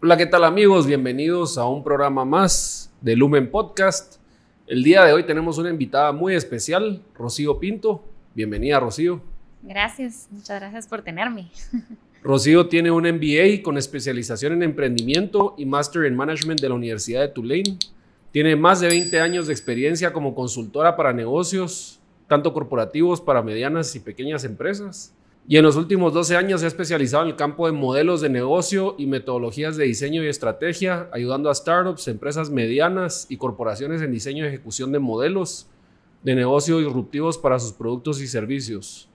Hola, ¿qué tal amigos? Bienvenidos a un programa más de Lumen Podcast. El día de hoy tenemos una invitada muy especial, Rocío Pinto. Bienvenida, Rocío. Gracias, muchas gracias por tenerme. Rocío tiene un MBA con especialización en emprendimiento y Master en Management de la Universidad de Tulane. Tiene más de 20 años de experiencia como consultora para negocios, tanto corporativos para medianas y pequeñas empresas. Y en los últimos 12 años se ha especializado en el campo de modelos de negocio y metodologías de diseño y estrategia, ayudando a startups, empresas medianas y corporaciones en diseño y ejecución de modelos de negocio disruptivos para sus productos y servicios.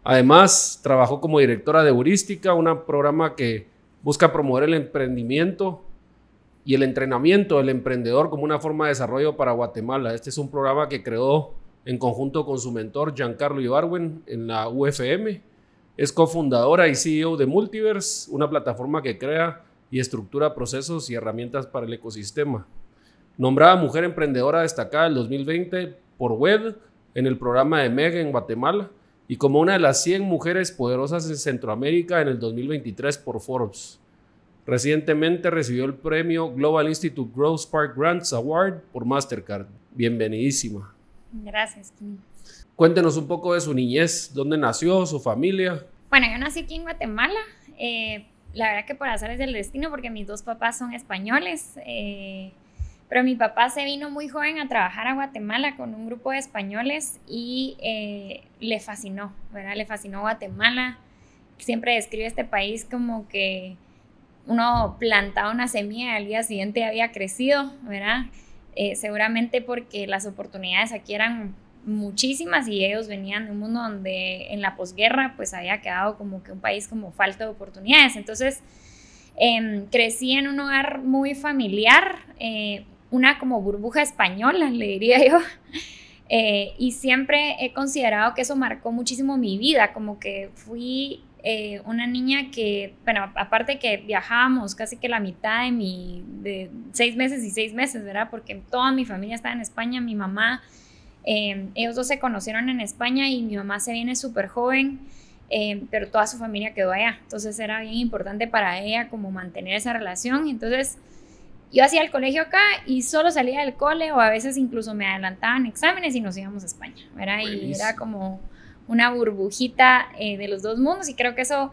Además, trabajó como directora de Heurística, un programa que busca promover el emprendimiento y el entrenamiento del emprendedor como una forma de desarrollo para Guatemala. Este es un programa que creó en conjunto con su mentor Giancarlo Ibargüen en la UFM. Es cofundadora y CEO de Multiverse, una plataforma que crea y estructura procesos y herramientas para el ecosistema. Nombrada Mujer Emprendedora Destacada del 2020 por WED en el programa de MEG en Guatemala y como una de las 100 mujeres poderosas en Centroamérica en el 2023 por Forbes. Recientemente recibió el premio Global Institute Growth Spark Grants Award por Mastercard. Bienvenidísima. Gracias, Kim. Cuéntenos un poco de su niñez, dónde nació, su familia. Bueno, yo nací aquí en Guatemala. La verdad que por azares del destino, porque mis dos papás son españoles. Pero mi papá se vino muy joven a trabajar a Guatemala con un grupo de españoles y le fascinó, ¿verdad? Le fascinó Guatemala. Siempre describe este país como que uno plantaba una semilla y al día siguiente había crecido, ¿verdad? Seguramente porque las oportunidades aquí eran muchísimas y ellos venían de un mundo donde en la posguerra pues había quedado como que un país como falto de oportunidades. Entonces crecí en un hogar muy familiar, una como burbuja española, le diría yo. Y siempre he considerado que eso marcó muchísimo mi vida, como que fui una niña que, bueno, aparte que viajábamos casi que la mitad de 6 meses y 6 meses, ¿verdad? Porque toda mi familia estaba en España, mi mamá, ellos dos se conocieron en España y mi mamá se viene súper joven, pero toda su familia quedó allá, entonces era bien importante para ella como mantener esa relación. Entonces yo hacía el colegio acá y solo salía del cole o a veces incluso me adelantaban exámenes y nos íbamos a España, ¿verdad? Buenísimo. Y era como una burbujita de los dos mundos y creo que eso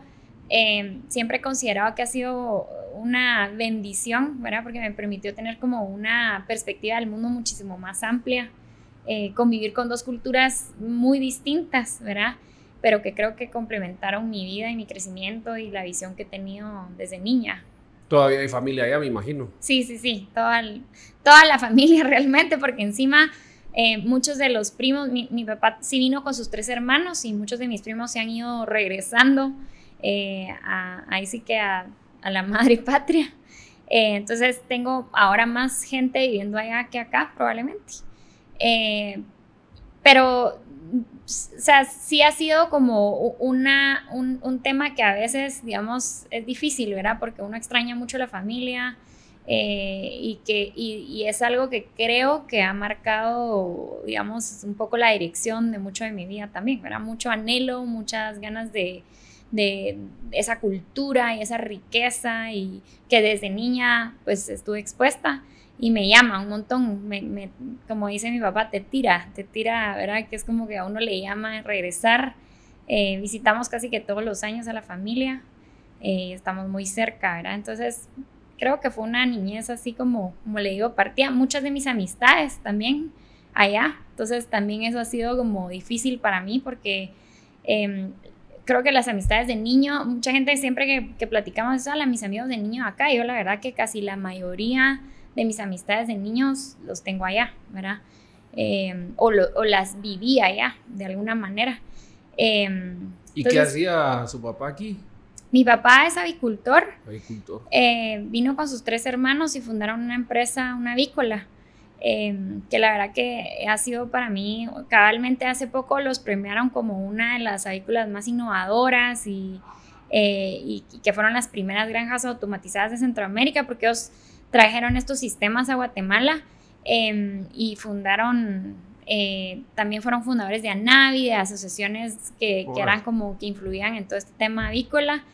siempre he considerado que ha sido una bendición, ¿verdad? Porque me permitió tener como una perspectiva del mundo muchísimo más amplia, convivir con dos culturas muy distintas, ¿verdad? Pero que creo que complementaron mi vida y mi crecimiento y la visión que he tenido desde niña. Todavía hay familia allá, me imagino. Sí, toda la familia realmente, porque encima muchos de los primos, mi papá sí vino con sus 3 hermanos y muchos de mis primos se han ido regresando ahí sí que a la madre patria. Entonces tengo ahora más gente viviendo allá que acá probablemente. Pero, o sea, sí ha sido como un tema que a veces, digamos, es difícil, ¿verdad? Porque uno extraña mucho la familia y es algo que creo que ha marcado, digamos, un poco la dirección de mucho de mi vida también, ¿verdad? Mucho anhelo, muchas ganas de esa cultura y esa riqueza y que desde niña pues estuve expuesta. Y me llama un montón, como dice mi papá, te tira, ¿verdad? Que es como que a uno le llama regresar. Visitamos casi que todos los años a la familia, estamos muy cerca, ¿verdad? Entonces creo que fue una niñez así como le digo, partía muchas de mis amistades también allá. Entonces también eso ha sido como difícil para mí porque creo que las amistades de niño, mucha gente siempre que platicamos eso, mis amigos de niño acá, yo la verdad que casi la mayoría de mis amistades de niños los tengo allá, ¿verdad? O las viví allá, de alguna manera. ¿Y entonces, qué hacía su papá aquí? Mi papá es avicultor. Avicultor. Vino con sus 3 hermanos y fundaron una empresa, una avícola, que la verdad que ha sido para mí, cabalmente hace poco los premiaron como una de las avícolas más innovadoras y que fueron las primeras granjas automatizadas de Centroamérica, porque ellos trajeron estos sistemas a Guatemala y fundaron, también fueron fundadores de ANAVI, de asociaciones que eran como que influían en todo este tema avícola.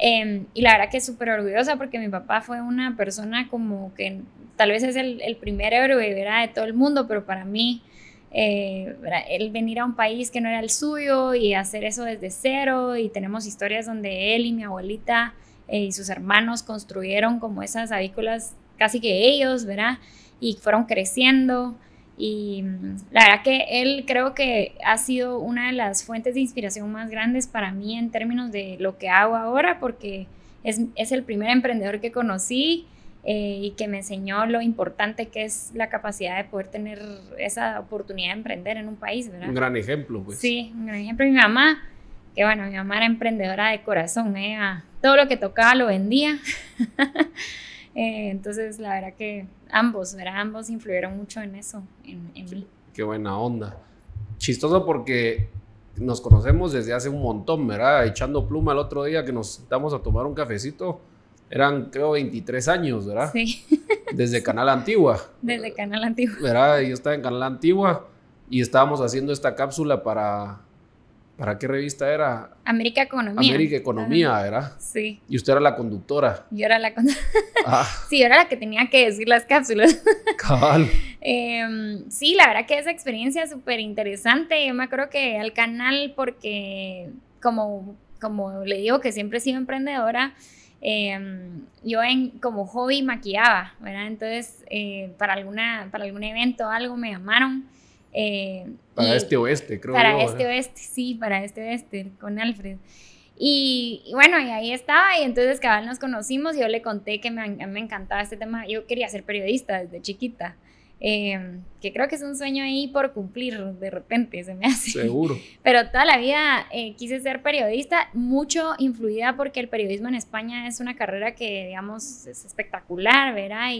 Y la verdad que súper orgullosa porque mi papá fue una persona como que tal vez es el primer héroe, ¿verdad? De todo el mundo, pero para mí, el venir a un país que no era el suyo y hacer eso desde cero, y tenemos historias donde él y mi abuelita y sus hermanos construyeron como esas avícolas casi que ellos, ¿verdad? Y fueron creciendo. Y la verdad que él creo que ha sido una de las fuentes de inspiración más grandes para mí en términos de lo que hago ahora, porque es el primer emprendedor que conocí y que me enseñó lo importante que es la capacidad de poder tener esa oportunidad de emprender en un país, ¿verdad? Un gran ejemplo, pues. Sí, un gran ejemplo. Y mi mamá, que bueno, mi mamá era emprendedora de corazón, todo lo que tocaba lo vendía. Entonces la verdad que ambos influyeron mucho en eso, en mí. Qué buena onda. Chistoso porque nos conocemos desde hace un montón, ¿verdad? Echando pluma el otro día que nos sentamos a tomar un cafecito, eran creo 23 años, ¿verdad? Sí. Desde Canal Antigua. Desde Canal Antigua. ¿Verdad? Yo estaba en Canal Antigua y estábamos haciendo esta cápsula ¿para qué revista era? América Economía. América Economía, ¿verdad? Sí. Y usted era la conductora. Yo era la conductora. Sí, yo era la que tenía que decir las cápsulas. Cabal. Sí, la verdad que esa experiencia es súper interesante. Yo me acuerdo que al canal, porque como le digo que siempre he sido emprendedora, yo como hobby maquillaba, ¿verdad? Entonces, para algún evento o algo me llamaron. Para Este Oeste, creo para yo. Este Oeste, sí, para Este Oeste, con Alfred. Y bueno, y ahí estaba, y entonces cabal nos conocimos, y yo le conté que me encantaba este tema. Yo quería ser periodista desde chiquita, que creo que es un sueño ahí por cumplir, de repente se me hace. Seguro. Pero toda la vida quise ser periodista, mucho influida porque el periodismo en España es una carrera que, digamos, es espectacular, ¿verdad?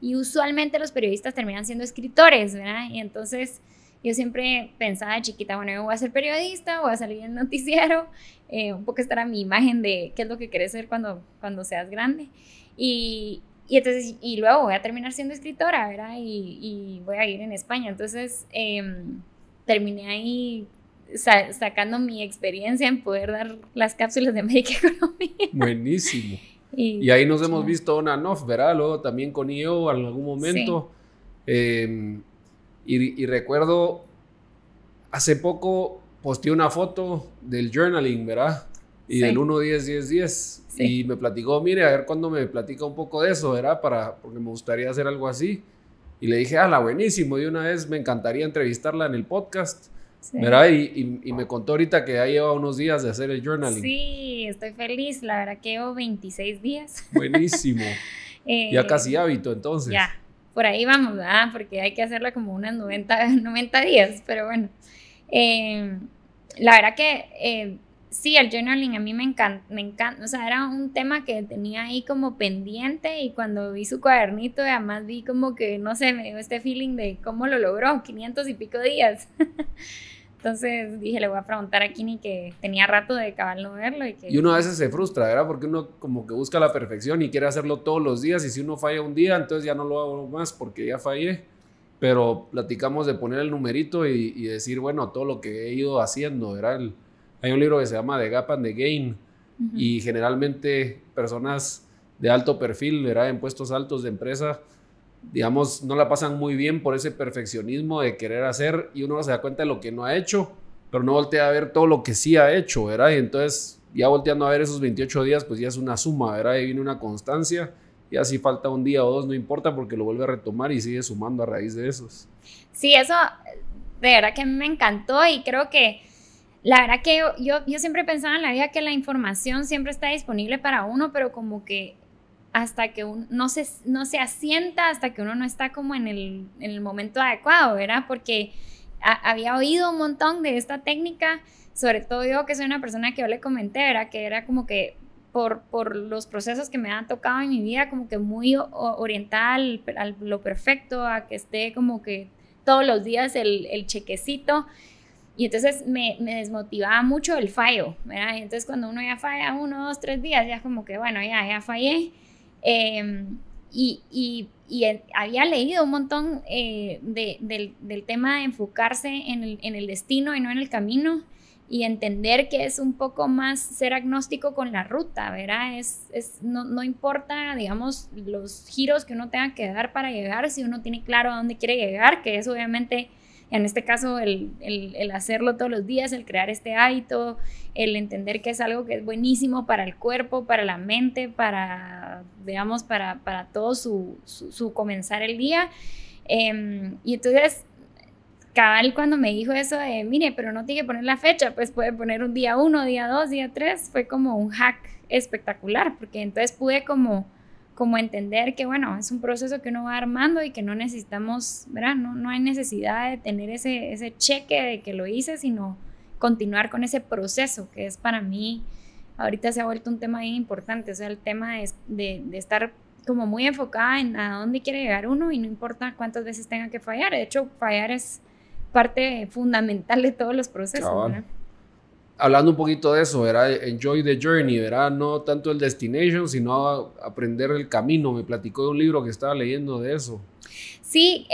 Y usualmente los periodistas terminan siendo escritores, ¿verdad? Y entonces yo siempre pensaba de chiquita, bueno, yo voy a ser periodista, voy a salir en el noticiero, un poco estar a mi imagen de qué es lo que querés ser cuando seas grande. Y entonces, y luego voy a terminar siendo escritora, ¿verdad? Y voy a ir en España. Entonces, terminé ahí sacando mi experiencia en poder dar las cápsulas de América Economía. Buenísimo. Y ahí nos hemos visto on and off, ¿verdad? Luego también con IO en algún momento. Sí. Y recuerdo, hace poco posteé una foto del journaling, ¿verdad? Y sí, del 1-10-10-10. Sí. Y me platicó, mire, a ver cuándo me platica un poco de eso, ¿verdad? Porque me gustaría hacer algo así. Y le dije, buenísimo, de una vez me encantaría entrevistarla en el podcast, sí, ¿verdad? Y me contó ahorita que ya lleva unos días de hacer el journaling. Sí, estoy feliz, la verdad que llevo 26 días. Buenísimo. Ya casi hábito, entonces. Ya, por ahí vamos, ¿verdad? Porque hay que hacerla como unas 90 días, pero bueno. La verdad que sí, el journaling a mí me encanta, o sea, era un tema que tenía ahí como pendiente, y cuando vi su cuadernito, además vi como que, no sé, me dio este feeling de cómo lo logró, 500 y pico días. Entonces dije, le voy a preguntar a Kini, que tenía rato de cabal no verlo. Y uno a veces se frustra, ¿verdad? Porque uno como que busca la perfección y quiere hacerlo todos los días, y si uno falla un día, entonces ya no lo hago más porque ya fallé. Pero platicamos de poner el numerito y decir, bueno, todo lo que he ido haciendo, ¿verdad? Hay un libro que se llama The Gap and the Gain, y generalmente personas de alto perfil, ¿verdad? En puestos altos de empresa, digamos, no la pasan muy bien por ese perfeccionismo de querer hacer, y uno se da cuenta de lo que no ha hecho, pero no voltea a ver todo lo que sí ha hecho, ¿verdad? Y entonces, ya volteando a ver esos 28 días, pues ya es una suma, ¿verdad? Y viene una constancia, y así falta un día o dos, no importa, porque lo vuelve a retomar y sigue sumando a raíz de esos. Sí, eso de verdad que a mí me encantó, y creo que la verdad que yo siempre pensaba en la vida que la información siempre está disponible para uno, pero como que hasta que uno no se asienta, hasta que uno no está como en el momento adecuado, ¿verdad? Porque había oído un montón de esta técnica, sobre todo yo que soy una persona que yo le comenté, ¿verdad? Que era como que por los procesos que me han tocado en mi vida, como que muy orientada a lo perfecto, a que esté como que todos los días el chequecito. Y entonces me desmotivaba mucho el fallo, ¿verdad? Y entonces cuando uno ya falla 1, 2, 3 días, ya como que bueno, ya fallé. Y había leído un montón del tema de enfocarse en el destino y no en el camino. y entender que es un poco más ser agnóstico con la ruta, ¿verdad? No importa, digamos, los giros que uno tenga que dar para llegar, si uno tiene claro a dónde quiere llegar, que es obviamente, en este caso, el hacerlo todos los días, el crear este hábito, el entender que es algo que es buenísimo para el cuerpo, para la mente, para, digamos, para todo su comenzar el día. Y entonces, cabal, cuando me dijo eso de, mire, pero no tiene que poner la fecha, pues puede poner un día 1, día 2, día 3, fue como un hack espectacular, porque entonces pude como entender que, bueno, es un proceso que uno va armando y que no necesitamos, ¿verdad? No hay necesidad de tener ese cheque de que lo hice, sino continuar con ese proceso, que es para mí, ahorita se ha vuelto un tema bien importante, o sea, el tema de estar como muy enfocada en a dónde quiere llegar uno y no importa cuántas veces tenga que fallar. De hecho, fallar es parte fundamental de todos los procesos, ¿verdad? Hablando un poquito de eso, ¿verdad? Enjoy the journey, ¿verdad? No tanto el destination, sino aprender el camino. Me platicó de un libro que estaba leyendo de eso. Sí,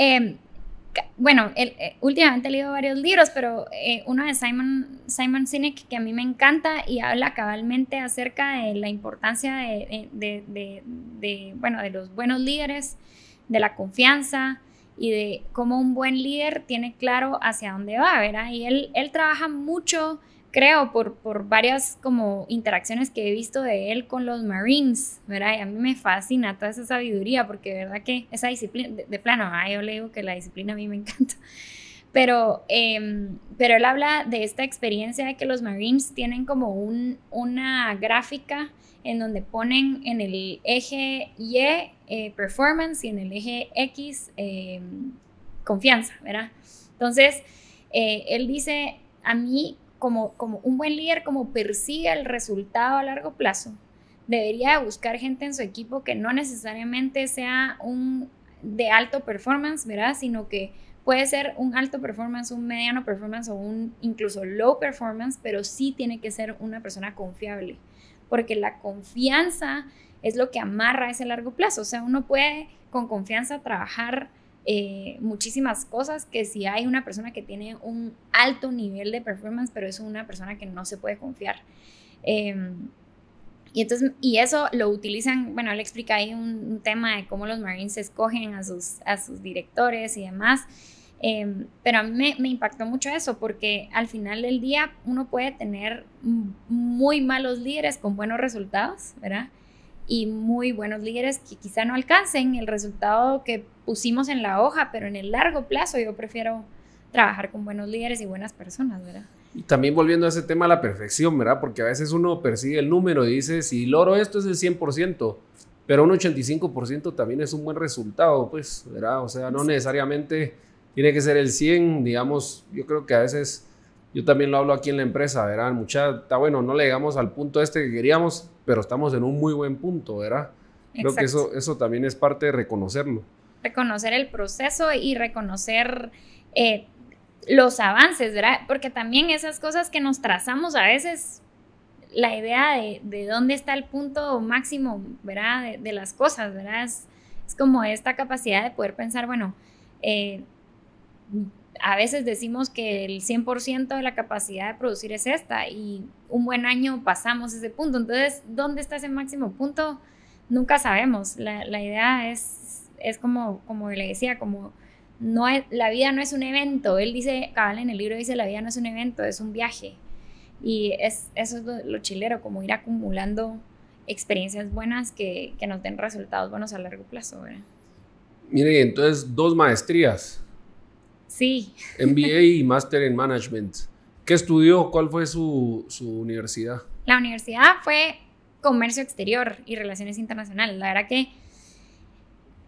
bueno, últimamente he leído varios libros, pero uno de Simon Sinek que a mí me encanta y habla cabalmente acerca de la importancia bueno, de los buenos líderes, de la confianza y de cómo un buen líder tiene claro hacia dónde va, ¿verdad? Y él trabaja mucho, creo, por varias como interacciones que he visto de él con los Marines, ¿verdad? Y a mí me fascina toda esa sabiduría porque de verdad que esa disciplina, de plano, yo le digo que la disciplina a mí me encanta. Pero él habla de esta experiencia de que los Marines tienen como una gráfica en donde ponen en el eje Y performance y en el eje X confianza, ¿verdad? Entonces, él dice, a mí como un buen líder, como persigue el resultado a largo plazo, debería buscar gente en su equipo que no necesariamente sea de alto performance, ¿verdad? Sino que puede ser un alto performance, un mediano performance o un incluso low performance, pero sí tiene que ser una persona confiable, porque la confianza es lo que amarra ese largo plazo. O sea, uno puede con confianza trabajar muchísimas cosas que si hay una persona que tiene un alto nivel de performance, pero es una persona que no se puede confiar. Y eso lo utilizan, bueno, él explica ahí un tema de cómo los Marines escogen a sus directores y demás. Pero a mí me impactó mucho eso, porque al final del día uno puede tener muy malos líderes con buenos resultados, ¿verdad? Y muy buenos líderes que quizá no alcancen el resultado que pusimos en la hoja, pero en el largo plazo yo prefiero trabajar con buenos líderes y buenas personas, ¿verdad? Y también volviendo a ese tema de la perfección, ¿verdad? Porque a veces uno persigue el número y dice, si logro esto es el 100%, pero un 85% también es un buen resultado, pues, ¿verdad? O sea, no necesariamente tiene que ser el 100, digamos, yo creo que a veces, yo también lo hablo aquí en la empresa, ¿verdad? Está bueno, no le llegamos al punto que queríamos, pero estamos en un muy buen punto, ¿verdad? Creo que eso también es parte de reconocerlo. Reconocer el proceso y reconocer los avances, ¿verdad? Porque también esas cosas que nos trazamos a veces, la idea de dónde está el punto máximo, ¿verdad? De las cosas, ¿verdad? Es como esta capacidad de poder pensar, bueno, a veces decimos que el 100% de la capacidad de producir es esta y un buen año pasamos ese punto. Entonces, ¿dónde está ese máximo punto? Nunca sabemos. La idea es como le decía, como la vida no es un evento. Él dice, cabal en el libro dice, la vida no es un evento, es un viaje. Y eso es lo chilero, como ir acumulando experiencias buenas que nos den resultados buenos a largo plazo, ¿verdad? Mire, entonces 2 maestrías. Sí. MBA y Máster en Management. ¿Qué estudió? ¿Cuál fue su universidad? La universidad fue Comercio Exterior y Relaciones Internacionales. La verdad que,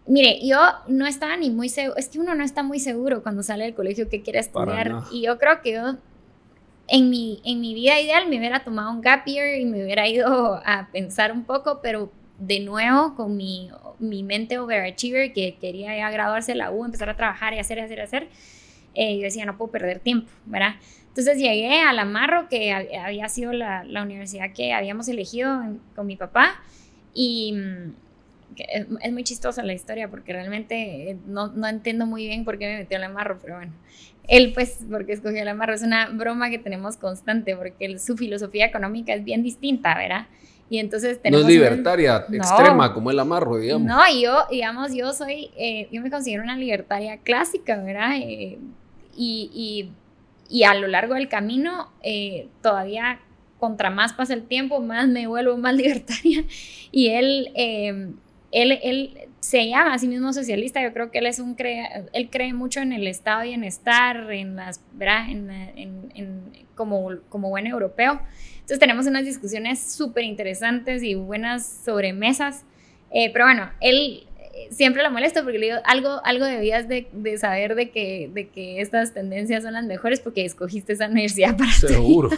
mire, yo no estaba ni muy seguro. Es que uno no está muy seguro cuando sale del colegio qué quiere estudiar. Y yo creo que yo, en mi vida ideal, me hubiera tomado un gap year y me hubiera ido a pensar un poco, pero de nuevo con mi mente overachiever que quería ya graduarse de la U, empezar a trabajar y hacer, yo decía, no puedo perder tiempo, ¿verdad? Entonces llegué a la Marro, que había sido la universidad que habíamos elegido con mi papá, y es muy chistosa la historia porque realmente no entiendo muy bien por qué me metió a la Marro, pero bueno. Él, pues, porque escogió el amarro, es una broma que tenemos constante, porque su filosofía económica es bien distinta, ¿verdad? Y entonces tenemos... No es libertaria extrema como el amarro, digamos. No, yo, digamos, yo me considero una libertaria clásica, ¿verdad? Y a lo largo del camino, todavía contra más pasa el tiempo, más me vuelvo más libertaria. Y él se llama a sí mismo socialista. Yo creo que él cree mucho en el estado de bienestar, ¿verdad? Como buen europeo. Entonces tenemos unas discusiones súper interesantes y buenas sobremesas. Pero bueno, él siempre lo molesto porque le digo, algo debías de saber de que estas tendencias son las mejores porque escogiste esa universidad para seguro.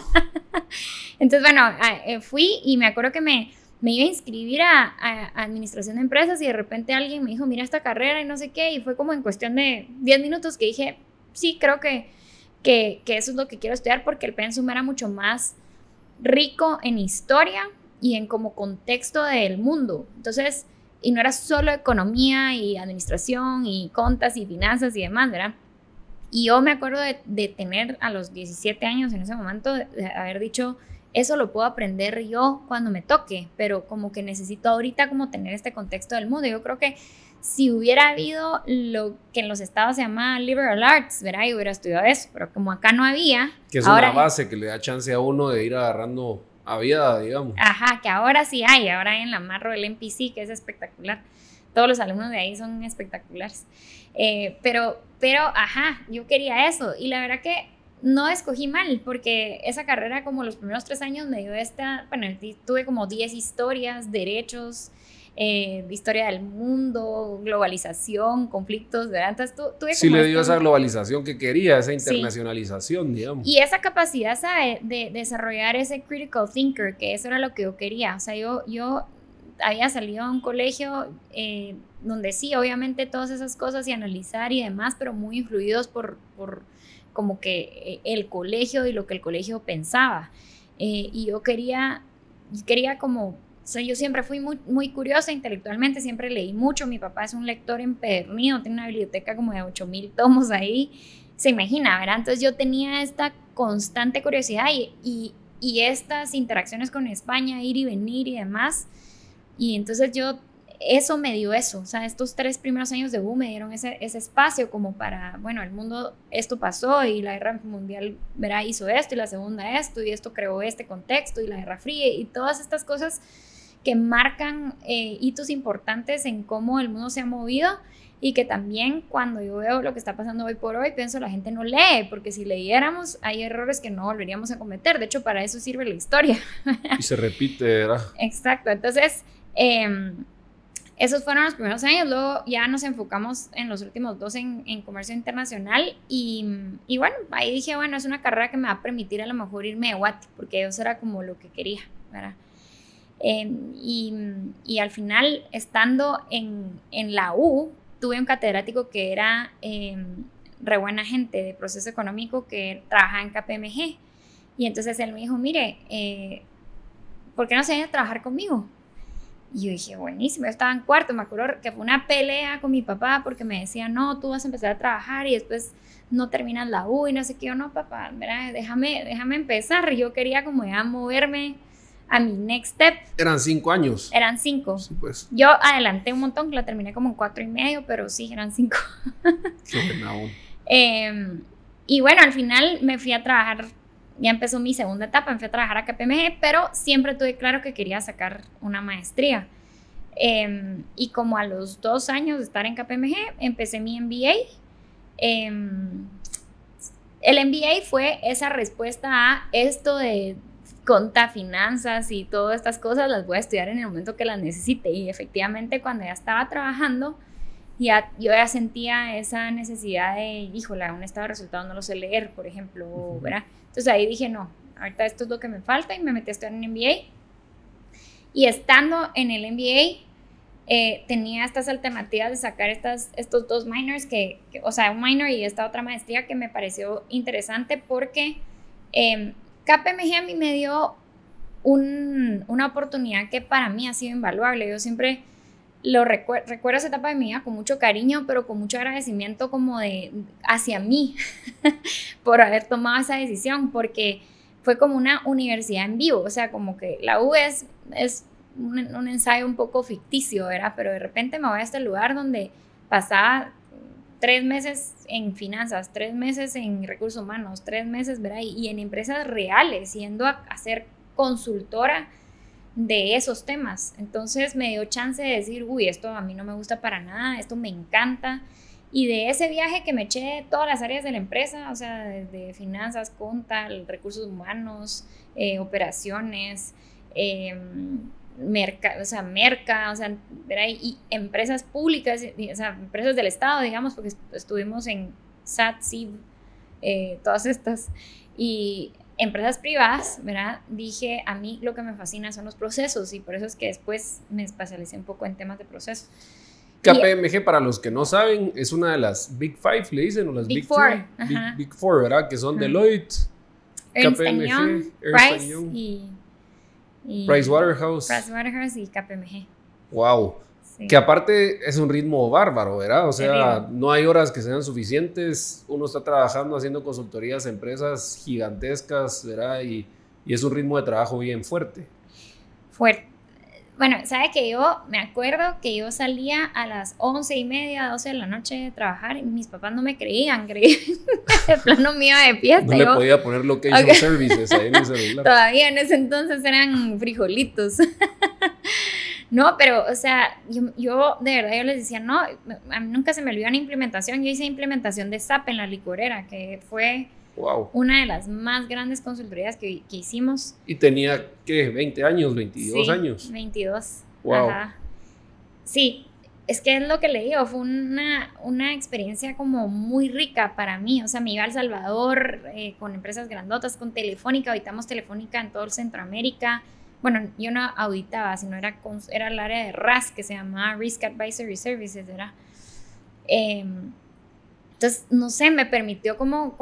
Entonces, bueno, fui y me acuerdo que me iba a inscribir a administración de empresas y de repente alguien me dijo, mira esta carrera y no sé qué, y fue como en cuestión de 10 minutos que dije, sí, creo que eso es lo que quiero estudiar porque el pensum era mucho más rico en historia y en como contexto del mundo. Entonces, y no era solo economía y administración y contas y finanzas y demás, ¿verdad? Y yo me acuerdo de tener a los 17 años en ese momento, de haber dicho, eso lo puedo aprender yo cuando me toque, pero como que necesito ahorita como tener este contexto del mundo. Yo creo que si hubiera habido lo que en los estados se llama liberal arts, ¿verdad? Yo hubiera estudiado eso, pero como acá no había... Que es una base que le da chance a uno de ir agarrando a vida, digamos. Ajá, que ahora sí hay, ahora hay en la Marro del MPC, que es espectacular. Todos los alumnos de ahí son espectaculares. Pero, ajá, yo quería eso. Y la verdad que no escogí mal, porque esa carrera, como los primeros 3 años, me dio tuve como 10 historias, derechos, historia del mundo, globalización, conflictos, ¿verdad? Entonces tuve sí, le dio esa globalización que quería, esa internacionalización, sí, digamos. y esa capacidad, ¿sabe? De desarrollar ese critical thinker, que eso era lo que yo quería. O sea, yo había salido a un colegio donde sí, obviamente todas esas cosas y analizar y demás, pero muy influidos por como que el colegio y lo que el colegio pensaba. Y yo quería como... O sea, yo siempre fui muy, muy curiosa intelectualmente, siempre leí mucho. Mi papá es un lector empedernido, tiene una biblioteca como de 8,000 tomos ahí. Se imagina, ¿verdad? Entonces yo tenía esta constante curiosidad y estas interacciones con España, ir y venir y demás. Y entonces eso me dio eso. O sea, estos 3 primeros años de U me dieron ese espacio como para, bueno, el mundo, esto pasó y la guerra mundial, ¿verdad? Hizo esto y la segunda esto y esto creó este contexto y la guerra fría y todas estas cosas que marcan hitos importantes en cómo el mundo se ha movido y que también cuando yo veo lo que está pasando hoy por hoy, pienso la gente no lee, porque si leyéramos hay errores que no volveríamos a cometer. De hecho, para eso sirve la historia. Y se repite, ¿verdad? Exacto. Entonces, esos fueron los primeros años. Luego ya nos enfocamos en los últimos 2 en comercio internacional y bueno, ahí dije, bueno, es una carrera que me va a permitir a lo mejor irme de Guate, porque eso era como lo que quería, ¿verdad? Y al final, estando en la U, tuve un catedrático que era re buena gente de proceso económico que trabajaba en KPMG. Y entonces él me dijo, mire, ¿por qué no se viene a trabajar conmigo? Y yo dije, buenísimo. Yo estaba en cuarto, me acuerdo que fue una pelea con mi papá porque me decía, no, tú vas a empezar a trabajar y después no terminas la U y no sé qué. Yo, no, papá, mira, déjame empezar. Yo quería como ya moverme a mi next step. Eran 5 años. Eran 5. Sí, pues. Yo adelanté un montón, la terminé como en 4,5, pero sí, eran 5. Qué pena aún. Y bueno, al final me fui a trabajar, ya empezó mi segunda etapa, me fui a trabajar a KPMG, pero siempre tuve claro que quería sacar una maestría. Y como a los 2 años de estar en KPMG, empecé mi MBA. El MBA fue esa respuesta a esto de conta, finanzas y todas estas cosas las voy a estudiar en el momento que las necesite. Y efectivamente, cuando ya estaba trabajando, yo ya sentía esa necesidad de, híjole, un estado de resultados no lo sé leer, por ejemplo, ¿verdad? Entonces ahí dije, no, ahorita esto es lo que me falta y me metí a estudiar en MBA. Y estando en el MBA, tenía estas alternativas de sacar estos 2 minors, o sea, un minor y esta otra maestría que me pareció interesante porque KPMG a mí me dio una oportunidad que para mí ha sido invaluable. Yo siempre recuerdo esa etapa de mi vida con mucho cariño, pero con mucho agradecimiento como hacia mí por haber tomado esa decisión, porque fue como una universidad en vivo, o sea, como que la U es un ensayo un poco ficticio, ¿verdad? Pero de repente me voy a este lugar donde pasaba 3 meses en finanzas, 3 meses en recursos humanos, 3 meses, ¿verdad? Y en empresas reales, yendo a ser consultora de esos temas. Entonces me dio chance de decir, uy, esto a mí no me gusta para nada, esto me encanta. Y de ese viaje que me eché de todas las áreas de la empresa, o sea, desde finanzas, contal, recursos humanos, operaciones, merca, o sea, ¿verdad? Y empresas públicas, o sea, empresas del Estado, digamos, porque estuvimos en SAT, CIB, todas estas, y empresas privadas, ¿verdad? Dije, a mí lo que me fascina son los procesos, y por eso es que después me especialicé un poco en temas de procesos. KPMG, para los que no saben, es una de las Big Five, le dicen, o las Big Four. Big Four, ¿verdad? Que son Deloitte, KPMG, Ernst & Young, y Pricewaterhouse y KPMG. Wow. Sí. Que aparte es un ritmo bárbaro, ¿verdad? O sea, no hay horas que sean suficientes. Uno está trabajando haciendo consultorías a empresas gigantescas, ¿verdad? Y es un ritmo de trabajo bien fuerte. Bueno, ¿sabe que yo me acuerdo que yo salía a las 11:30, 12 de la noche de trabajar y mis papás no me creían el plano mío de fiesta? No le podía poner location services ahí en el celular. Todavía en ese entonces eran frijolitos. No, pero, o sea, yo de verdad yo les decía, no, a mí nunca se me olvidó una implementación. Yo hice implementación de SAP en la licorera, que fue una de las más grandes consultorías que hicimos. Y tenía, ¿qué? 20 años, 22 años. 22. Wow. Ajá. Sí, es que es lo que le digo, fue una experiencia como muy rica para mí. O sea, me iba a El Salvador con empresas grandotas, con Telefónica, auditamos Telefónica en todo el Centroamérica. Bueno, yo no auditaba, sino era el área de RAS, que se llamaba Risk Advisory Services, ¿verdad? Entonces, no sé, me permitió como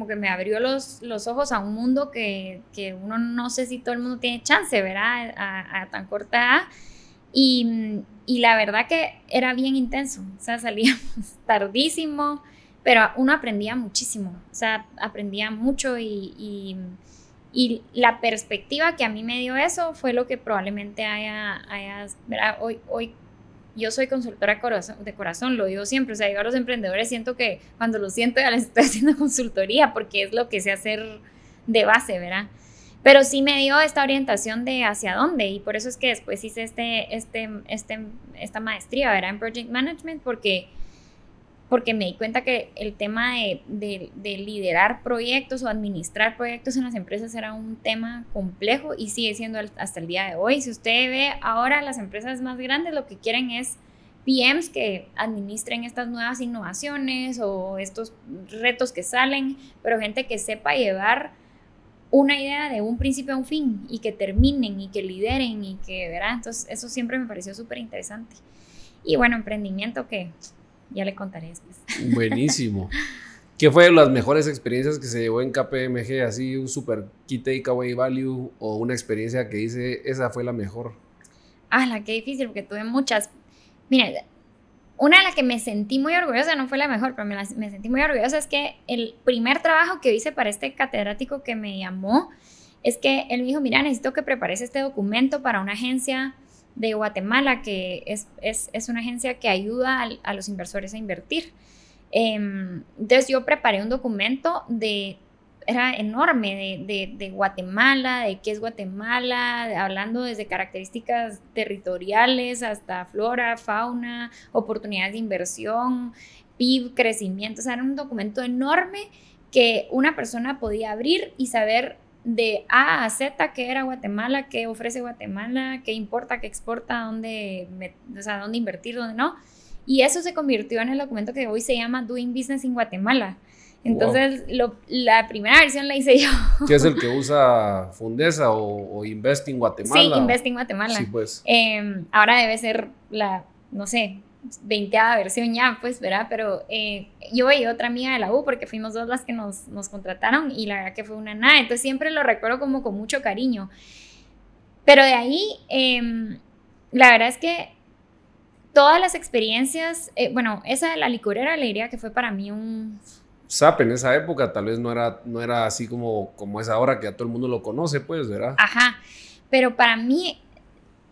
que me abrió los ojos a un mundo que uno no sé si todo el mundo tiene chance, ¿verdad? A tan corta edad. Y la verdad que era bien intenso, o sea, salíamos tardísimo, pero uno aprendía muchísimo, o sea, aprendía mucho y la perspectiva que a mí me dio eso fue lo que probablemente ¿verdad? Hoy yo soy consultora de corazón, lo digo siempre, o sea, yo a los emprendedores siento que cuando lo siento ya les estoy haciendo consultoría porque es lo que sé hacer de base, ¿verdad? Pero sí me dio esta orientación de hacia dónde y por eso es que después hice esta maestría, ¿verdad? En Project Management porque me di cuenta que el tema de liderar proyectos o administrar proyectos en las empresas era un tema complejo y sigue siendo hasta el día de hoy. Si usted ve ahora las empresas más grandes, lo que quieren es PMs que administren estas nuevas innovaciones o estos retos que salen, pero gente que sepa llevar una idea de un principio a un fin y que terminen y que lideren y que, ¿verdad? Entonces eso siempre me pareció súper interesante. Y bueno, emprendimiento que ya le contaré después. Buenísimo. ¿Qué fue las mejores experiencias que se llevó en KPMG? Así un super key takeaway value o una experiencia que dice, esa fue la mejor. La qué difícil, porque tuve muchas. Mira, una de las que me sentí muy orgullosa, no fue la mejor, pero me sentí muy orgullosa, es que el primer trabajo que hice para este catedrático que me llamó, es que él me dijo, mira, necesito que prepares este documento para una agencia de Guatemala, que es una agencia que ayuda a los inversores a invertir. Entonces yo preparé un documento era enorme de Guatemala, de qué es Guatemala, hablando desde características territoriales hasta flora, fauna, oportunidades de inversión, PIB, crecimiento. O sea, era un documento enorme que una persona podía abrir y saber de A a Z qué era Guatemala, qué ofrece Guatemala, qué importa, qué exporta, dónde invertir, dónde no. Y eso se convirtió en el documento que hoy se llama Doing Business in Guatemala. Entonces, la primera versión la hice yo. ¿Qué es el que usa Fundesa o Invest in Guatemala? Sí, Invest in Guatemala. Sí, pues. Ahora debe ser la, no sé, 20ª versión ya, pues, ¿verdad? Pero yo y otra amiga de la U, porque fuimos dos las que nos contrataron y la verdad que fue una nada. Entonces siempre lo recuerdo como con mucho cariño. Pero de ahí, la verdad es que todas las experiencias, bueno, esa de la licorera le diría que fue para mí un... SAP en esa época tal vez no era así como es ahora, que a todo el mundo lo conoce, pues, ¿verdad? Ajá, pero para mí,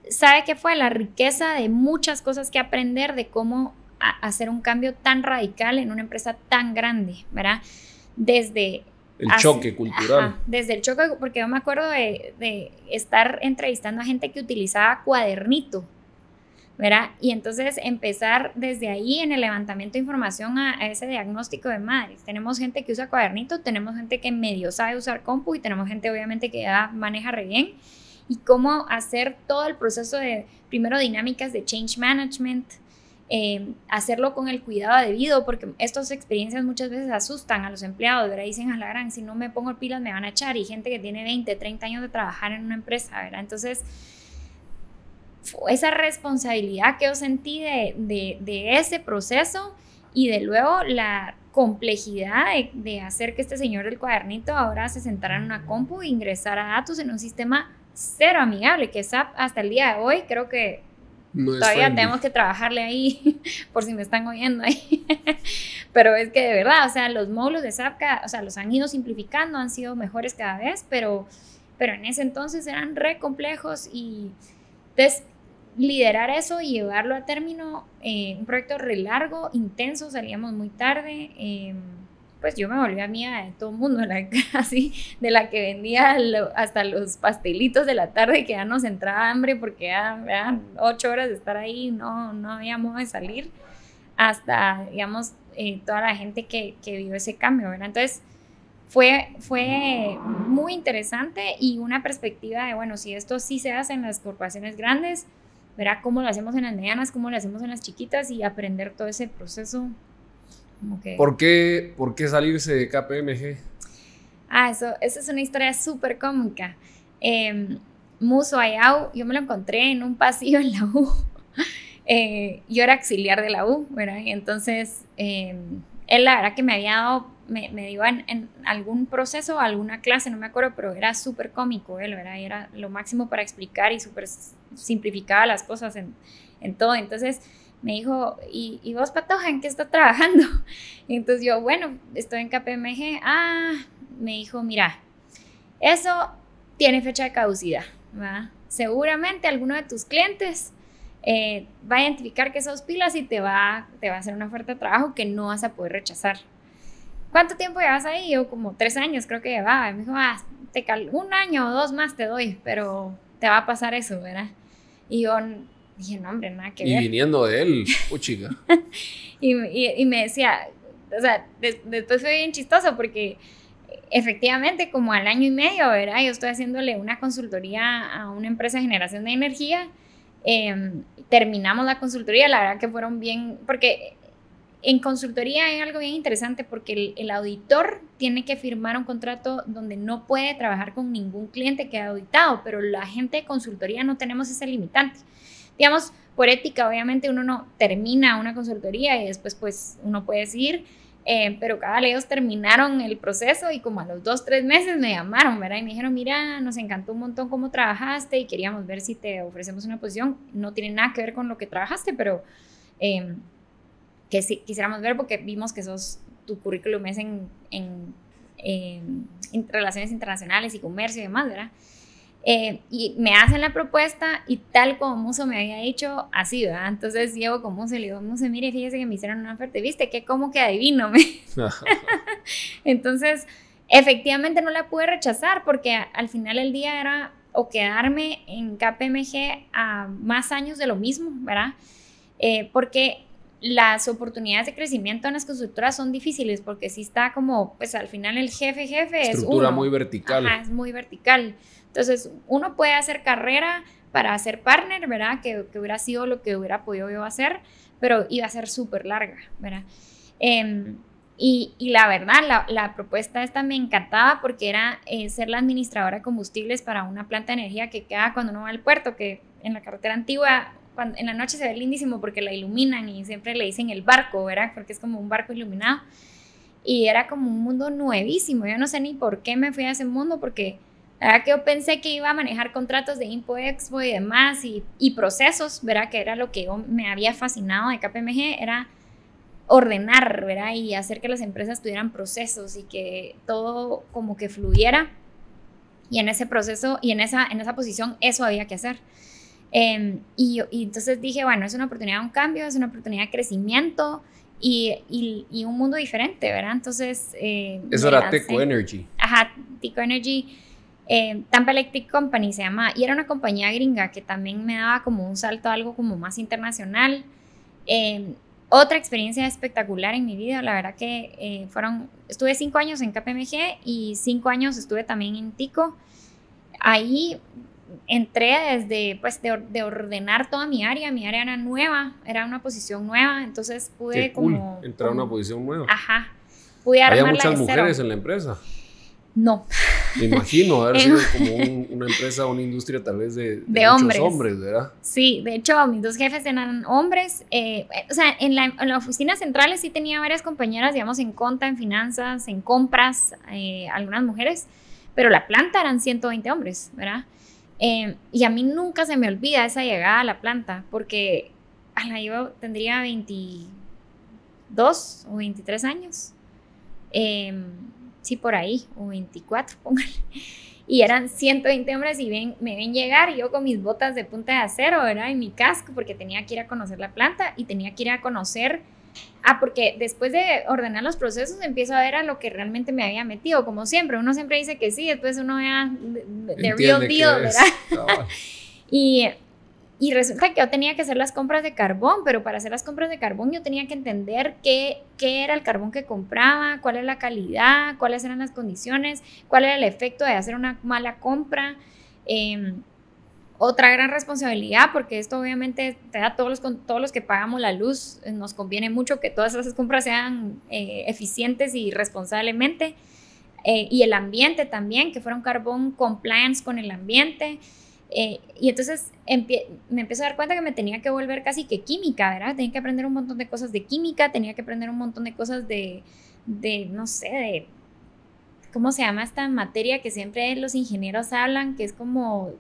¿sabe qué fue? La riqueza de muchas cosas que aprender de cómo hacer un cambio tan radical en una empresa tan grande, ¿verdad? Desde... El choque cultural. Ajá, desde el choque, porque yo me acuerdo de estar entrevistando a gente que utilizaba cuadernito, ¿verdad? Y entonces empezar desde ahí en el levantamiento de información a ese diagnóstico de madres. Tenemos gente que usa cuadernito, tenemos gente que medio sabe usar compu y tenemos gente obviamente que ya maneja re bien. Y cómo hacer todo el proceso de, primero, dinámicas de change management, hacerlo con el cuidado debido, porque estas experiencias muchas veces asustan a los empleados, ¿verdad? Dicen, a la gran, si no me pongo pilas me van a echar, y gente que tiene 20, 30 años de trabajar en una empresa, ¿verdad? Entonces, esa responsabilidad que yo sentí de ese proceso, y de luego la complejidad de hacer que este señor del cuadernito ahora se sentara en una compu e ingresara datos en un sistema cero amigable, que SAP hasta el día de hoy creo que no todavía tenemos que trabajarle ahí, por si me están oyendo ahí. Pero es que de verdad, o sea, los módulos de SAP, o sea, los han ido simplificando, han sido mejores cada vez, pero en ese entonces eran re complejos, y entonces liderar eso y llevarlo a término, un proyecto re largo, intenso, salíamos muy tarde, pues yo me volví amiga de todo el mundo, así, de la que vendía hasta los pastelitos de la tarde, que ya nos entraba hambre porque ya 8 horas de estar ahí, no había modo de salir, hasta, digamos, toda la gente que vio ese cambio, ¿verdad? Entonces, fue muy interesante, y una perspectiva de, bueno, si esto sí se hace en las corporaciones grandes, ¿verdad? Cómo lo hacemos en las medianas, cómo lo hacemos en las chiquitas, y aprender todo ese proceso. Como que... ¿Por qué salirse de KPMG? Esa es una historia súper cómica. Muso Ayau, yo me lo encontré en un pasillo en la U. Yo era auxiliar de la U, ¿verdad? Y entonces, él la verdad que me había dado, me dio en algún proceso, alguna clase, no me acuerdo, pero era súper cómico él, ¿verdad? Y era lo máximo para explicar, y súper simplificaba las cosas en todo. Entonces me dijo, ¿y vos, Patoja, en qué estás trabajando? Y entonces yo, bueno, estoy en KPMG. Me dijo, mira, eso tiene fecha de caducidad, ¿verdad? Seguramente alguno de tus clientes va a identificar que sos pilas y te va a hacer una oferta de trabajo que no vas a poder rechazar. ¿Cuánto tiempo llevas ahí? Yo como 3 años creo que llevaba. Me dijo, 1 año o 2 más te doy, pero te va a pasar eso, ¿verdad? Y yo dije, no, hombre, nada que ver. Y viniendo de él, chica. y me decía, o sea, después fue bien chistoso, porque efectivamente como al año y medio, ¿verdad? Yo estoy haciéndole una consultoría a una empresa de generación de energía. Terminamos la consultoría, la verdad que fueron bien, porque en consultoría hay algo bien interesante, porque el auditor tiene que firmar un contrato donde no puede trabajar con ningún cliente que haya auditado, pero la gente de consultoría no tenemos ese limitante. Digamos, por ética, obviamente uno no termina una consultoría y después pues uno puede seguir, pero ellos terminaron el proceso, y como a los 2-3 meses me llamaron, ¿verdad? Y me dijeron, mira, nos encantó un montón cómo trabajaste y queríamos ver si te ofrecemos una posición. No tiene nada que ver con lo que trabajaste, pero que sí, quisiéramos ver, porque vimos que tu currículum es en relaciones internacionales y comercio y demás, ¿verdad? Y me hacen la propuesta, y tal como Muso me había dicho, así, ¿verdad? Entonces llego con Muso y le digo, Muso, mire, fíjese que me hicieron una oferta, ¿viste? Que como que adivino. Entonces, efectivamente no la pude rechazar, porque al final del día era o quedarme en KPMG a más años de lo mismo, ¿verdad? Porque las oportunidades de crecimiento en las consultoras son difíciles, porque sí está como, pues al final el jefe es estructura uno. Muy vertical. Ajá, es muy vertical. Entonces, uno puede hacer carrera para ser partner, ¿verdad? Que hubiera sido lo que hubiera podido yo hacer, pero iba a ser súper larga, ¿verdad? Y la verdad, la propuesta esta me encantaba, porque era ser la administradora de combustibles para una planta de energía que queda cuando uno va al puerto, que en la carretera antigua, en la noche se ve lindísimo porque la iluminan, y siempre le dicen el barco, ¿verdad? Porque es como un barco iluminado. Y era como un mundo nuevísimo. Yo no sé ni por qué me fui a ese mundo, porque La verdad que yo pensé que iba a manejar contratos de Impo-Expo y demás, y procesos, ¿verdad? Que era lo que me había fascinado de KPMG, era ordenar, ¿verdad? Y hacer que las empresas tuvieran procesos y que todo como que fluyera. Y en ese proceso y en esa posición eso había que hacer. Y entonces dije, bueno, es una oportunidad de un cambio, es una oportunidad de crecimiento y un mundo diferente, ¿verdad? Entonces... eso era Tico Energy. Ajá, Tico Energy. Tampa Electric Company se llama, y era una compañía gringa que también me daba como un salto a algo como más internacional. Otra experiencia espectacular en mi vida, la verdad que estuve 5 años en KPMG y 5 años estuve también en Tico. Ahí entré desde pues de ordenar toda mi área era nueva, era una posición nueva, entonces pude como entrar a una posición nueva. Ajá, pude armarla. ¿Había muchas mujeres en la empresa? No. Me imagino haber sido como una empresa, una industria tal vez de muchos hombres, ¿verdad? Sí, de hecho mis 2 jefes eran hombres. O sea, en la oficina central sí tenía varias compañeras, digamos, en conta, en finanzas, en compras, algunas mujeres, pero la planta eran 120 hombres, ¿verdad? Y a mí nunca se me olvida esa llegada a la planta, porque yo tendría 22 o 23 años. Sí, por ahí, o 24, póngale. Y eran 120 hombres y me ven llegar, y yo con mis botas de punta de acero, ¿verdad? Y mi casco, porque tenía que ir a conocer la planta y tenía que ir a conocer... porque después de ordenar los procesos empiezo a ver a lo que realmente me había metido, como siempre. Uno siempre dice que sí, después uno vea the real deal, ¿verdad? Y resulta que yo tenía que hacer las compras de carbón, pero para hacer las compras de carbón yo tenía que entender qué era el carbón que compraba, cuál es la calidad, cuáles eran las condiciones, cuál era el efecto de hacer una mala compra. Otra gran responsabilidad, porque esto obviamente te da a todos los que pagamos la luz, nos conviene mucho que todas esas compras sean eficientes y responsablemente. Y el ambiente también, que fuera un carbón compliance con el ambiente. Y entonces me empecé a dar cuenta que me tenía que volver casi que química, ¿verdad? Tenía que aprender un montón de cosas de química, tenía que aprender un montón de cosas de no sé, de... ¿Cómo se llama esta materia que siempre los ingenieros hablan? Que es como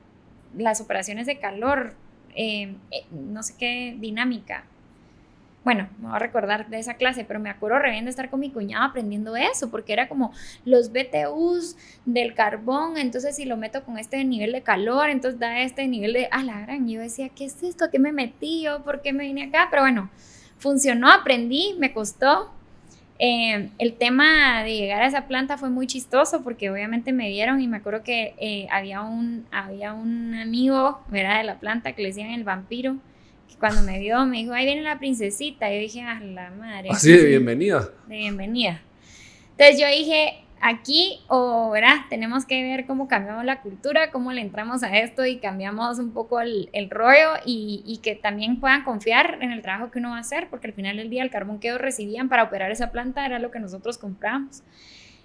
las operaciones de calor, no sé qué, dinámica. Bueno, me voy a recordar de esa clase, pero me acuerdo re bien de estar con mi cuñado aprendiendo eso, porque era como los BTUs del carbón, entonces si lo meto con este nivel de calor, entonces da este nivel de... la gran, yo decía, ¿qué es esto? ¿A qué me metí yo? ¿Por qué me vine acá? Pero bueno, funcionó, aprendí, me costó. El tema de llegar a esa planta fue muy chistoso, porque obviamente me vieron y me acuerdo que había un amigo, ¿verdad?, de la planta que le decían el vampiro. Cuando me vio, me dijo, ahí viene la princesita. Y yo dije, la madre. Así de bienvenida. De bienvenida. Entonces yo dije, aquí, ¿verdad? Tenemos que ver cómo cambiamos la cultura, cómo le entramos a esto y cambiamos un poco el rollo, y que también puedan confiar en el trabajo que uno va a hacer, porque al final del día el carbón que ellos recibían para operar esa planta era lo que nosotros compramos.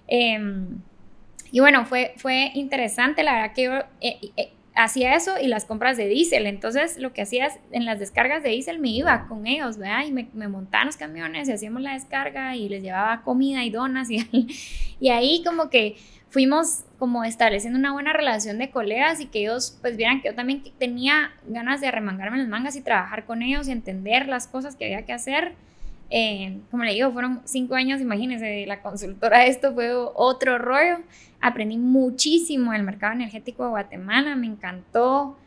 Y bueno, fue interesante, la verdad que yo... hacía eso y las compras de diésel. Entonces lo que hacía es, en las descargas de diésel me iba con ellos, ¿verdad? Y me montaba en los camiones y hacíamos la descarga y les llevaba comida y donas y ahí como que fuimos como estableciendo una buena relación de colegas, y que ellos pues vieran que yo también tenía ganas de arremangarme las mangas y trabajar con ellos y entender las cosas que había que hacer. Como le digo, fueron 5 años, imagínense, la consultora, esto fue otro rollo. Aprendí muchísimo del mercado energético de Guatemala, me encantó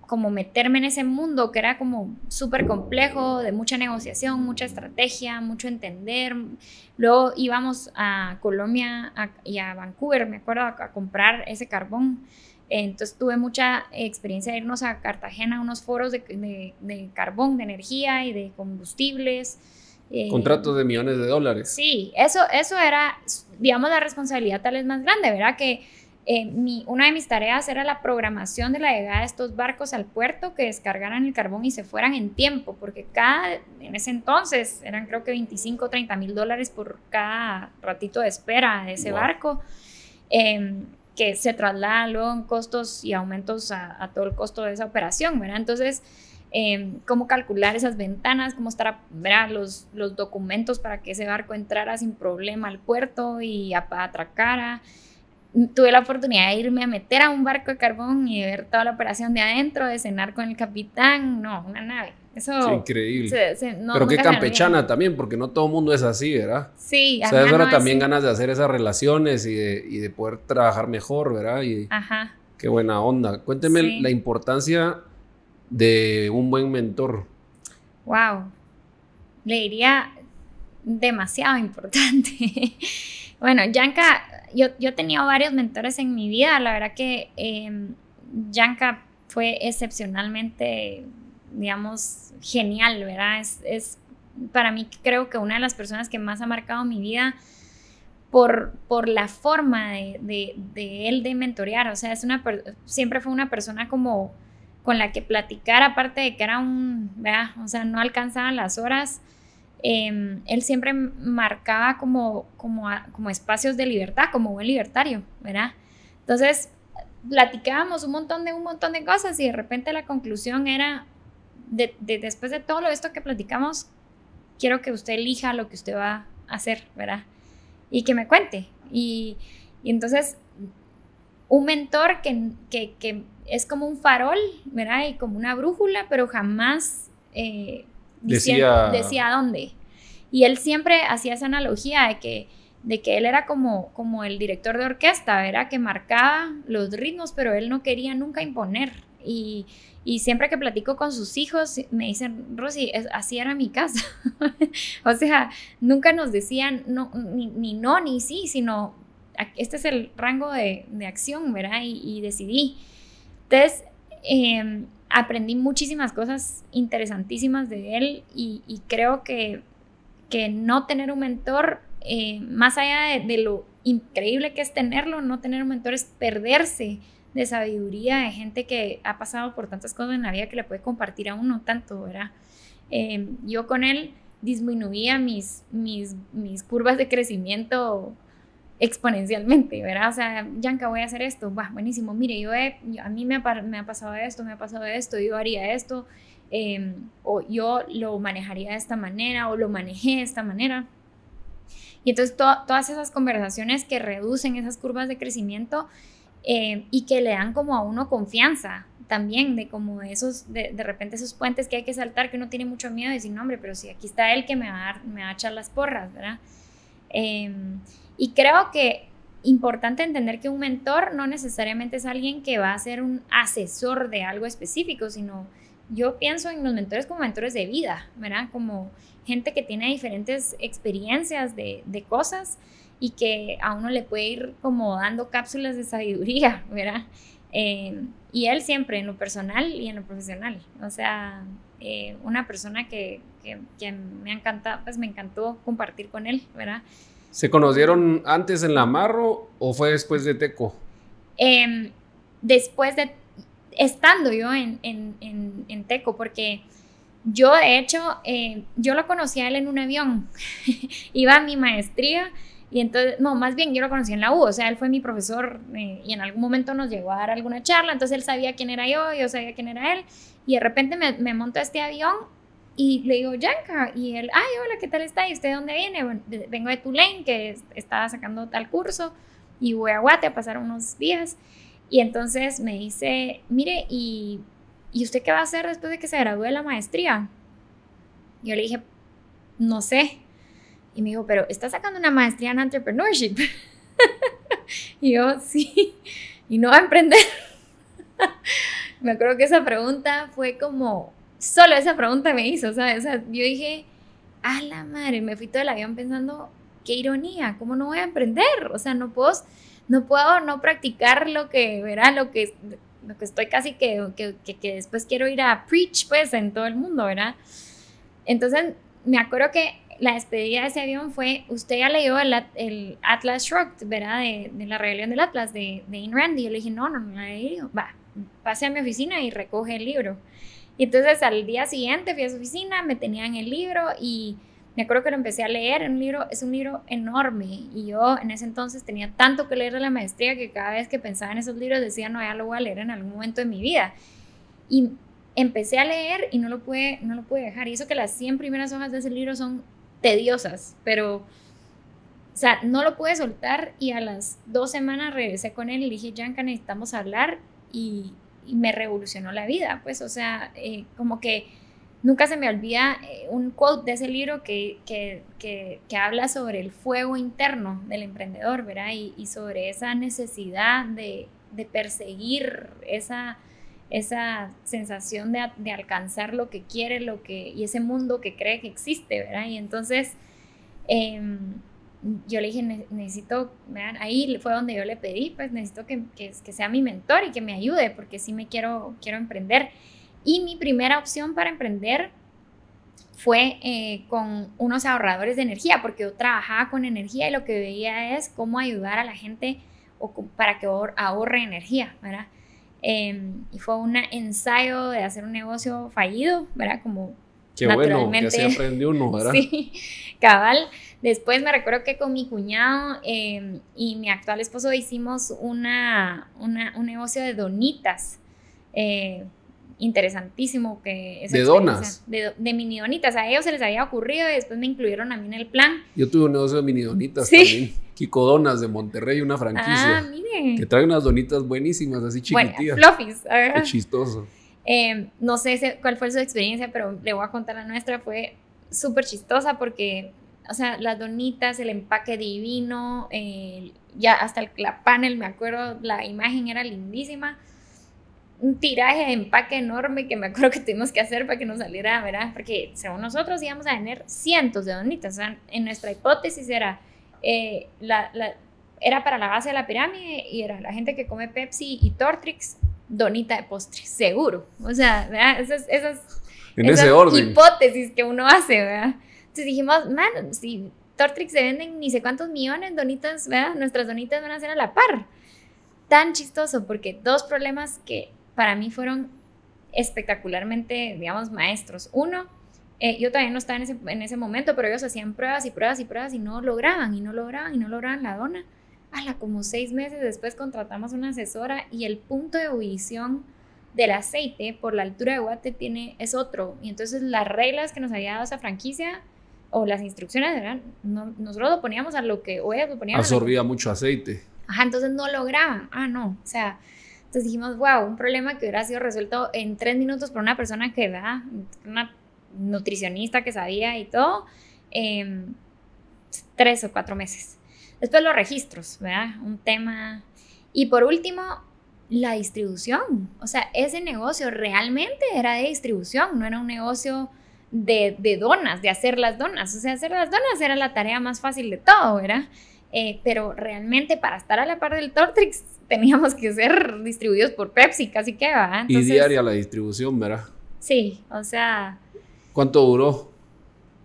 como meterme en ese mundo que era como súper complejo, de mucha negociación, mucha estrategia, mucho entender. Luego íbamos a Colombia y a Vancouver, me acuerdo, a comprar ese carbón. Entonces tuve mucha experiencia de irnos a Cartagena a unos foros de carbón, de energía y de combustibles. Contratos de millones de dólares. Sí, eso era, digamos, la responsabilidad tal vez más grande, ¿verdad? Que una de mis tareas era la programación de la llegada de estos barcos al puerto, que descargaran el carbón y se fueran en tiempo, porque en ese entonces eran creo que 25 o 30 mil dólares por cada ratito de espera de ese barco. Que se traslada luego en costos y aumentos a todo el costo de esa operación, ¿verdad? Entonces, cómo calcular esas ventanas, cómo estar, ¿verdad?, los documentos para que ese barco entrara sin problema al puerto y atracara. tuve la oportunidad de irme a meter a un barco de carbón y de ver toda la operación de adentro, de cenar con el capitán, no, una nave. Eso sí, increíble. No, pero qué nunca se me campechana olvida. también, porque no todo el mundo es así, ¿verdad? Sí, O sea, es ajá, verdad no, también sí. ganas de hacer esas relaciones y de poder trabajar mejor, ¿verdad? Y Ajá, qué buena onda. Cuénteme la sí. importancia de un buen mentor. Wow. Le diría demasiado importante. Bueno, Yanka, yo he tenido varios mentores en mi vida. La verdad que Yanka fue excepcionalmente, digamos, genial, ¿verdad? Es para mí creo que una de las personas que más ha marcado mi vida por la forma de él de mentorear. O sea, siempre fue una persona como con la que platicar, aparte de que era ¿verdad? O sea, no alcanzaban las horas. Él siempre marcaba como espacios de libertad, como buen libertario, ¿verdad? Entonces, platicábamos un montón de cosas y de repente la conclusión era, después de todo esto que platicamos, quiero que usted elija lo que usted va a hacer, ¿verdad? Y que me cuente. Y entonces, un mentor que es como un farol, ¿verdad? Y como una brújula, pero jamás decía dónde. Y él siempre hacía esa analogía de que él era como el director de orquesta, ¿verdad? Que marcaba los ritmos, pero él no quería nunca imponer. Y siempre que platico con sus hijos, me dicen, Rosy, así era mi casa. O sea, nunca nos decían ni no, ni sí, sino este es el rango de acción, ¿verdad? Y decidí. Entonces, aprendí muchísimas cosas interesantísimas de él y creo que no tener un mentor, más allá de lo increíble que es tenerlo, no tener un mentor es perderse de sabiduría de gente que ha pasado por tantas cosas en la vida que le puede compartir a uno tanto, ¿verdad? Yo con él disminuía mis curvas de crecimiento exponencialmente, ¿verdad? O sea, Yanka, voy a hacer esto, bah, buenísimo, mire, a mí me ha pasado esto, yo haría esto, o yo lo manejaría de esta manera, o lo manejé de esta manera. Y entonces todas esas conversaciones que reducen esas curvas de crecimiento y que le dan como a uno confianza también, de como de repente esos puentes que hay que saltar, que uno tiene mucho miedo de decir, no, hombre, pero si aquí está él que me va a echar las porras, ¿verdad? Y creo que importante entender que un mentor no necesariamente es alguien que va a ser un asesor de algo específico, sino yo pienso en los mentores como mentores de vida, ¿verdad? Como gente que tiene diferentes experiencias de cosas y que a uno le puede ir como dando cápsulas de sabiduría, ¿verdad? Y él siempre en lo personal y en lo profesional. O sea, una persona que me encanta, pues me encantó compartir con él, ¿verdad? ¿Se conocieron antes en la Marro o fue después de Teco? Después de estando yo en Teco, porque yo de hecho, yo lo conocí a él en un avión, iba a mi maestría y entonces, no, más bien yo lo conocí en la U, o sea, él fue mi profesor y en algún momento nos llegó a dar alguna charla, entonces él sabía quién era yo sabía quién era él y de repente me monto a este avión y le digo, Yanka, y él, ay, hola, ¿qué tal está? ¿Y usted de dónde viene? Bueno, vengo de Tulane, que estaba sacando tal curso, y voy a Guate a pasar unos días. Y entonces me dice, mire, ¿y usted qué va a hacer después de que se gradúe de la maestría? Yo le dije, no sé. Y me dijo, pero está sacando una maestría en entrepreneurship. Y yo, sí, y no va a emprender. Me acuerdo que esa pregunta fue como, solo esa pregunta me hizo, ¿sabes? O sea, yo dije, a la madre, me fui todo el avión pensando, qué ironía, ¿cómo no voy a emprender? O sea, no puedo no practicar lo que, ¿verdad? Lo que estoy casi que después quiero ir a preach, pues, en todo el mundo, ¿verdad? Entonces, me acuerdo que la despedida de ese avión fue, usted ya leyó el Atlas Shrugged, ¿verdad? De la rebelión del Atlas, de Ayn Rand. Y yo le dije, no la he leído. Va, pase a mi oficina y recoge el libro. Y entonces al día siguiente fui a su oficina, me tenían el libro y me acuerdo que lo empecé a leer. Es un libro enorme y yo en ese entonces tenía tanto que leer de la maestría que cada vez que pensaba en esos libros decía, no, ya lo voy a leer en algún momento de mi vida. Y empecé a leer y no lo pude dejar. Y eso que las 100 primeras hojas de ese libro son tediosas, pero sea, no lo pude soltar y a las 2 semanas regresé con él y le dije, Yanka, necesitamos hablar y me revolucionó la vida, pues, o sea, como que nunca se me olvida un quote de ese libro que habla sobre el fuego interno del emprendedor, ¿verdad? Y sobre esa necesidad de perseguir esa sensación de alcanzar lo que quiere, y ese mundo que cree que existe, ¿verdad? Y entonces yo le dije, necesito, vean, ahí fue donde yo le pedí, pues necesito que sea mi mentor y que me ayude, porque sí me quiero emprender. Y mi primera opción para emprender fue con unos ahorradores de energía, porque yo trabajaba con energía y lo que veía es cómo ayudar a la gente para que ahorre energía, ¿verdad? Y fue un ensayo de hacer un negocio fallido, ¿verdad? Como qué bueno, que así aprendió uno, ¿verdad? Sí, cabal. Después me recuerdo que con mi cuñado y mi actual esposo hicimos un negocio de donitas. Interesantísimo. ¿De donas? De mini donitas. A ellos se les había ocurrido y después me incluyeron a mí en el plan. Yo tuve un negocio de mini donitas también. Kiko Donas de Monterrey, una franquicia. Mire. Que trae unas donitas buenísimas, así chiquititas. Bueno, fluffies. Qué chistoso. No sé cuál fue su experiencia, pero le voy a contar la nuestra. Fue súper chistosa porque, o sea, las donitas, el empaque divino, ya hasta la panel, me acuerdo, la imagen era lindísima. Un tiraje de empaque enorme que me acuerdo que tuvimos que hacer para que nos saliera, ¿verdad? Porque según nosotros íbamos a tener cientos de donitas. O sea, en nuestra hipótesis era para la base de la pirámide y era la gente que come Pepsi y Tortrix, donita de postre, seguro. O sea, ¿verdad? Esas ese orden. Hipótesis que uno hace, ¿verdad? Entonces dijimos, man, si Tortrix se venden ni sé cuántos millones, donitas, ¿verdad? Nuestras donitas van a ser a la par. Tan chistoso, porque 2 problemas que para mí fueron espectacularmente, digamos, maestros. Uno, yo todavía no estaba en ese momento, pero ellos hacían pruebas y no lograban la dona. Como 6 meses después contratamos una asesora y el punto de ebullición del aceite por la altura de Guate es otro. Y entonces las reglas que nos había dado esa franquicia o las instrucciones, ¿verdad? Nosotros lo poníamos a lo que ellas lo ponían. Absorbía mucho aceite. Entonces no lograban. No, o sea, entonces dijimos, wow, un problema que hubiera sido resuelto en 3 minutos por una persona que va, una nutricionista que sabía y todo, 3 o 4 meses. Después los registros, ¿verdad? Un tema. Y por último, la distribución. O sea, ese negocio realmente era de distribución, no era un negocio de donas, de hacer las donas. O sea, hacer las donas era la tarea más fácil de todo, ¿verdad? Pero realmente para estar a la par del Tortrix teníamos que ser distribuidos por Pepsi, casi que, ¿verdad? Entonces, y diaria la distribución, ¿verdad? Sí, o sea... ¿Cuánto duró?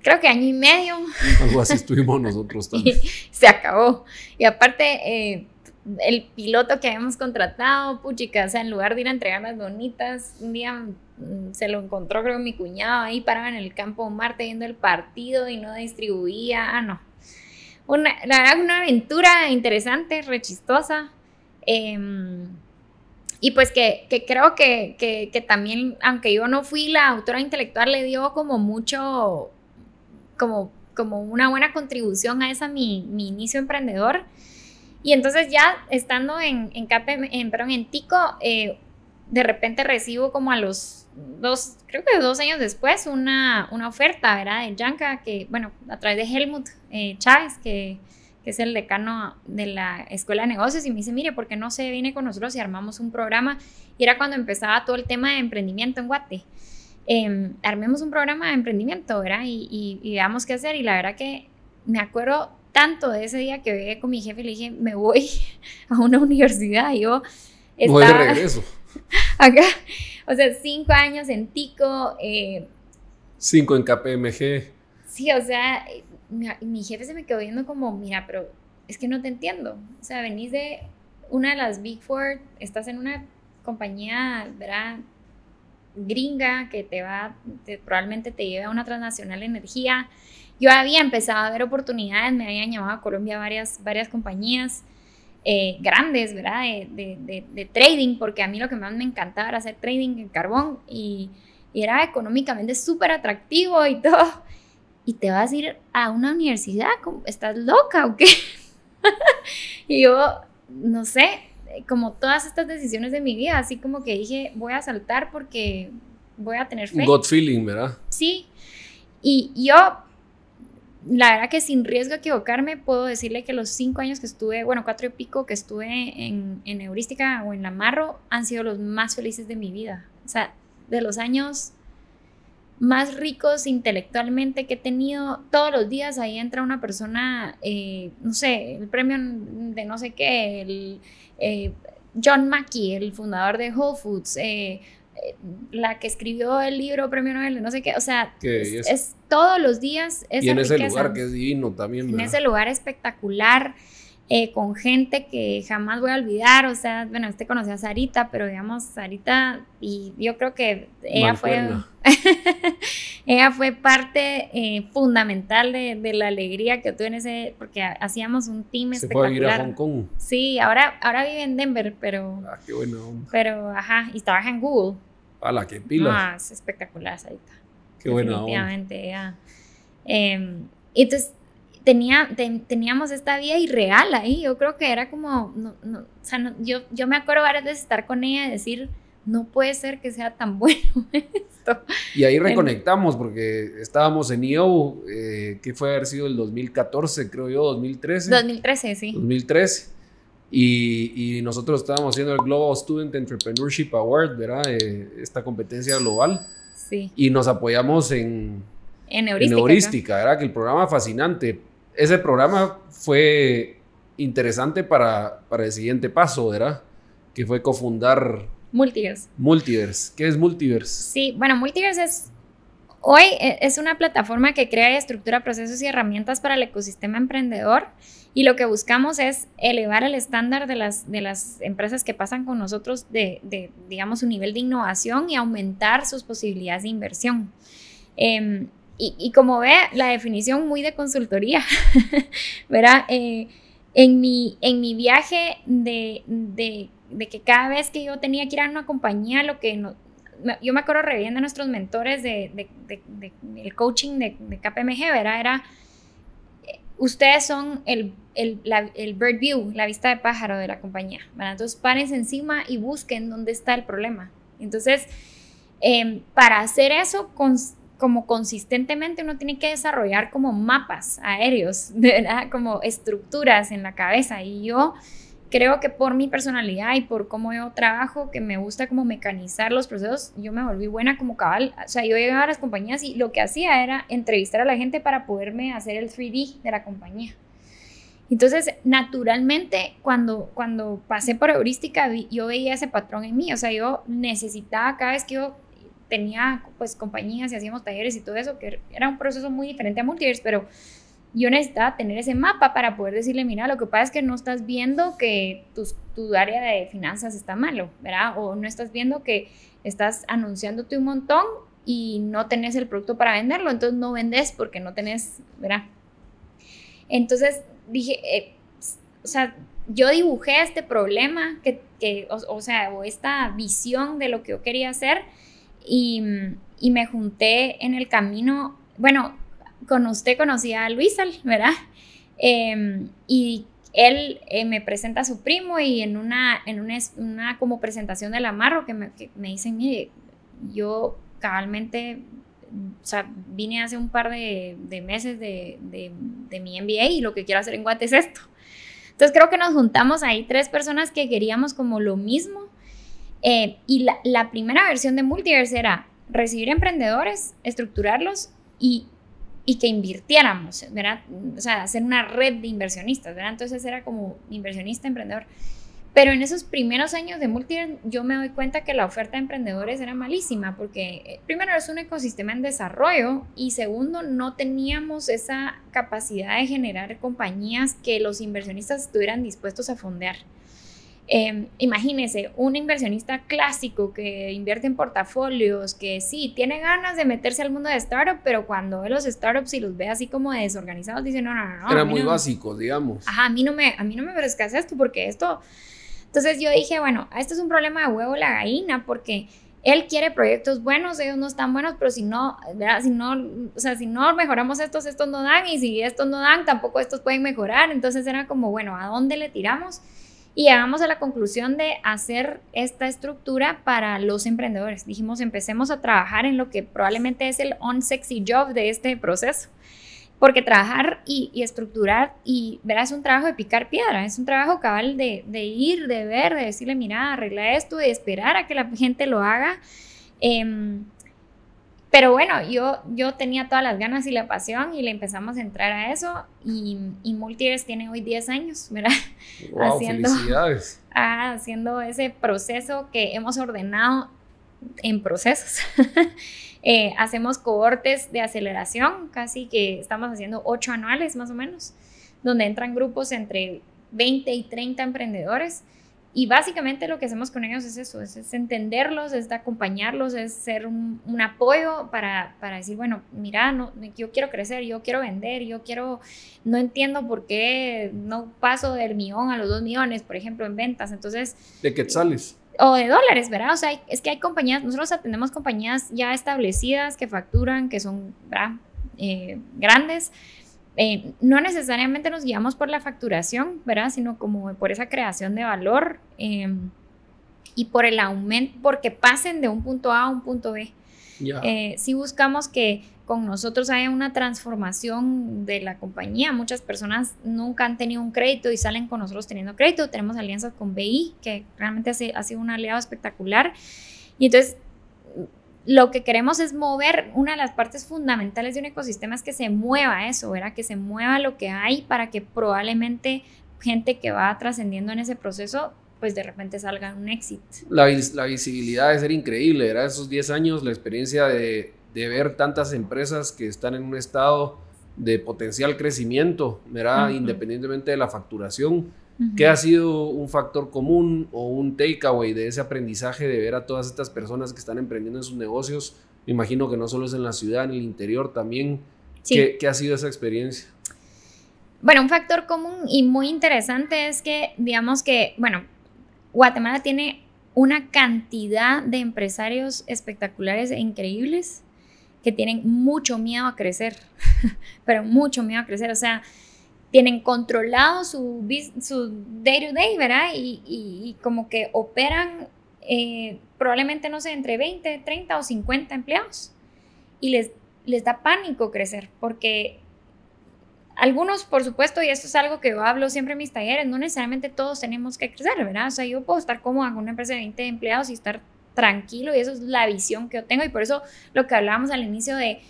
Creo que 1 año y medio. Algo así estuvimos nosotros también. Y se acabó. Y aparte, el piloto que habíamos contratado, puchica, o sea, en lugar de ir a entregar las donitas, un día se lo encontró, creo, mi cuñado ahí paraba en el campo Marte viendo el partido y no distribuía. No. La verdad, una aventura interesante, re chistosa. Y pues que creo que también, aunque yo no fui la autora intelectual, le dio como mucho, como una buena contribución a mi inicio emprendedor. Y entonces ya estando en Tico, de repente recibo como a los 2 años después una oferta, ¿verdad? De Yanka, que bueno, a través de Helmut Chávez, que es el decano de la Escuela de Negocios, y me dice, mire, ¿por qué no se viene con nosotros y armamos un programa? Y era cuando empezaba todo el tema de emprendimiento en Guate. Armemos un programa de emprendimiento, ¿verdad? Y veamos qué hacer. Y la verdad que me acuerdo tanto de ese día que veía con mi jefe y le dije, me voy a una universidad. Y yo estaba... Voy de regreso. Acá, o sea, 5 años en Tico. 5 en KPMG. Sí, o sea, mi jefe se me quedó viendo como, mira, pero es que no te entiendo. O sea, venís de una de las Big Four, estás en una compañía, ¿verdad?, gringa que probablemente te lleve a una transnacional de energía. Yo había empezado a ver oportunidades, me habían llamado a Colombia varias compañías grandes, ¿verdad?, de trading, porque a mí lo que más me encantaba era hacer trading en carbón y era económicamente súper atractivo y todo. ¿y te vas a ir a una universidad? ¿Estás loca o qué? Y yo, no sé, como todas estas decisiones de mi vida, así como que dije, voy a saltar porque voy a tener fe. Gut feeling, ¿verdad? Sí, y yo, la verdad que sin riesgo de equivocarme, puedo decirle que los 5 años que estuve, bueno, 4 y pico que estuve en Heurística o en la Marro, han sido los más felices de mi vida. O sea, de los años más ricos intelectualmente que he tenido, todos los días ahí entra una persona, no sé, el premio de no sé qué, John Mackey, el fundador de Whole Foods, la que escribió el libro premio Nobel de no sé qué, o sea, es todos los días esa y en riqueza, ese lugar que es divino también, ¿verdad? en ese lugar espectacular, con gente que jamás voy a olvidar. O sea, bueno, conocí a Sarita, pero digamos, Sarita, y yo creo que ella fue parte fundamental de la alegría que tuve en ese, porque hacíamos un team espectacular. Se fue a vivir a Hong Kong. Sí, ahora vive en Denver, pero... Ah, qué buena onda. Pero, ajá, y trabaja en Google. ¡Hala, qué pila! Ah, es espectacular, Sarita. Qué buena onda. Definitivamente, ya. Entonces, teníamos esta vida irreal ahí. Yo creo que era como, o sea, yo me acuerdo varias veces estar con ella y decir, no puede ser que sea tan bueno esto. Y ahí reconectamos porque estábamos en EO, que fue haber sido el 2014, creo yo, 2013. 2013, sí. 2013. Y nosotros estábamos haciendo el Global Student Entrepreneurship Award, ¿verdad? Esta competencia global. Sí. Y nos apoyamos en Heurística, ¿verdad? Que el programa fascinante. Ese programa fue interesante para el siguiente paso, ¿verdad? Que fue cofundar Multiverse. ¿Qué es Multiverse? Sí, bueno, Multiverse hoy es una plataforma que crea y estructura procesos y herramientas para el ecosistema emprendedor, y lo que buscamos es elevar el estándar de las empresas que pasan con nosotros digamos, su nivel de innovación y aumentar sus posibilidades de inversión. Y como ve, la definición muy de consultoría, ¿verdad? En mi viaje de que cada vez que yo tenía que ir a una compañía, yo me acuerdo re bien de nuestros mentores del coaching de KPMG, ¿verdad? Era, ustedes son el bird view, la vista de pájaro de la compañía, ¿verdad? Entonces párense encima y busquen dónde está el problema. Entonces, para hacer eso, como consistentemente uno tiene que desarrollar como mapas aéreos, ¿verdad? Como estructuras en la cabeza, y yo creo que por mi personalidad y por cómo yo trabajo, que me gusta como mecanizar los procesos, yo me volví buena como cabal. O sea, yo llegaba a las compañías y lo que hacía era entrevistar a la gente para poderme hacer el 3D de la compañía. Entonces, naturalmente, cuando pasé por Heurística, yo veía ese patrón en mí. O sea, yo necesitaba, cada vez que yo tenía pues compañías y hacíamos talleres y todo eso, que era un proceso muy diferente a Multiverse, pero yo necesitaba tener ese mapa para poder decirle, mira, lo que pasa es que no estás viendo que tu área de finanzas está malo, ¿verdad? O no estás viendo que estás anunciándote un montón y no tenés el producto para venderlo, entonces no vendes porque no tenés, ¿verdad? Entonces dije, o sea, yo dibujé este problema o esta visión de lo que yo quería hacer, y me junté en el camino. Bueno, con usted conocí a Luisal, ¿verdad? Y él me presenta a su primo, y en una como presentación de la Marro que me dicen, mire, yo cabalmente, o sea, vine hace un par de meses de mi MBA, y lo que quiero hacer en Guate es esto. Entonces creo que nos juntamos ahí 3 personas que queríamos como lo mismo, y la primera versión de Multiverse era recibir emprendedores, estructurarlos y que invirtiéramos, ¿verdad? O sea, hacer una red de inversionistas, ¿verdad? Entonces era como inversionista, emprendedor. Pero en esos primeros años de Multiverse yo me doy cuenta que la oferta de emprendedores era malísima, porque primero es un ecosistema en desarrollo, y segundo, no teníamos esa capacidad de generar compañías que los inversionistas estuvieran dispuestos a fondear. Imagínese, un inversionista clásico que invierte en portafolios, que sí, tiene ganas de meterse al mundo de startup, pero cuando ve los startups y los ve así como desorganizados, dice, no. Era muy básico, digamos. Ajá, a mí no me ofrezcas esto, porque esto... Entonces yo dije, bueno, esto es un problema de huevo la gallina, porque él quiere proyectos buenos, ellos no están buenos, pero si no, ¿verdad? Si no mejoramos estos no dan, y si estos no dan, tampoco estos pueden mejorar. Entonces era como, bueno, ¿a dónde le tiramos? Y llegamos a la conclusión de hacer esta estructura para los emprendedores. Dijimos, empecemos a trabajar en lo que probablemente es el unsexy job de este proceso. Porque trabajar y estructurar, y verás, es un trabajo de picar piedra, es un trabajo cabal de ir, de ver, de decirle, mira, arregla esto, de esperar a que la gente lo haga. Pero bueno, yo tenía todas las ganas y la pasión, y le empezamos a entrar a eso, y Multiverse tiene hoy 10 años, ¿verdad? Wow, felicidades. Haciendo ese proceso que hemos ordenado en procesos. Hacemos cohortes de aceleración, casi que estamos haciendo 8 anuales más o menos, donde entran grupos entre 20 y 30 emprendedores. Y básicamente lo que hacemos con ellos es eso, es entenderlos, es acompañarlos, es ser un apoyo para decir, bueno, mira, no, yo quiero crecer, yo quiero vender, no entiendo por qué no paso del millón a los 2 millones, por ejemplo, en ventas. Entonces, ¿de quetzales? O de dólares, ¿verdad? O sea, es que hay compañías, nosotros atendemos compañías ya establecidas que facturan, que son, ¿verdad? Grandes. No necesariamente nos guiamos por la facturación, ¿verdad? Sino como por esa creación de valor, y por el aumento, porque pasen de un punto A a un punto B. Sí buscamos que con nosotros haya una transformación de la compañía. Muchas personas nunca han tenido un crédito y salen con nosotros teniendo crédito. Tenemos alianzas con BI, que realmente ha sido un aliado espectacular. Y entonces lo que queremos es mover, una de las partes fundamentales de un ecosistema es que se mueva eso, ¿verdad? Que se mueva lo que hay, para que probablemente gente que va trascendiendo en ese proceso, pues de repente salga un éxito. La visibilidad debe ser increíble, ¿verdad? Esos 10 años, la experiencia de ver tantas empresas que están en un estado de potencial crecimiento, ¿verdad? Independientemente de la facturación. ¿Qué ha sido un factor común o un takeaway de ese aprendizaje de ver a todas estas personas que están emprendiendo en sus negocios? Me imagino que no solo es en la ciudad, en el interior también. Sí. ¿Qué ha sido esa experiencia? Bueno, un factor común y muy interesante es que, digamos que, bueno, Guatemala tiene una cantidad de empresarios espectaculares e increíbles que tienen mucho miedo a crecer, pero mucho miedo a crecer. O sea, tienen controlado su day to day, ¿verdad? Y como que operan probablemente, no sé, entre 20, 30 o 50 empleados. Y les da pánico crecer, porque algunos, por supuesto, y esto es algo que yo hablo siempre en mis talleres, no necesariamente todos tenemos que crecer, ¿verdad? O sea, yo puedo estar cómoda con una empresa de 20 empleados y estar tranquilo, y eso es la visión que yo tengo, y por eso lo que hablábamos al inicio de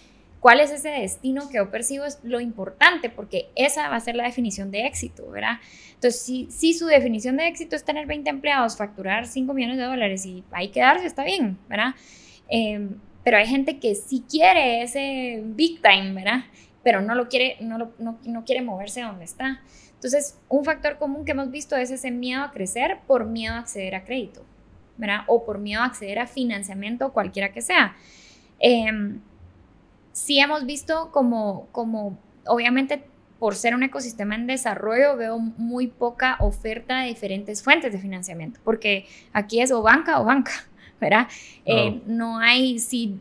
cuál es ese destino que yo percibo es lo importante, porque esa va a ser la definición de éxito, ¿verdad? Entonces, si su definición de éxito es tener 20 empleados, facturar $5 millones y ahí quedarse, está bien, ¿verdad? Pero hay gente que sí quiere ese big time, ¿verdad? Pero no lo quiere, no quiere moverse de donde está. Entonces, un factor común que hemos visto es ese miedo a crecer por miedo a acceder a crédito, ¿verdad? O por miedo a acceder a financiamiento, cualquiera que sea. Sí hemos visto como obviamente, por ser un ecosistema en desarrollo, veo muy poca oferta de diferentes fuentes de financiamiento, porque aquí es o banca, ¿verdad? No hay seed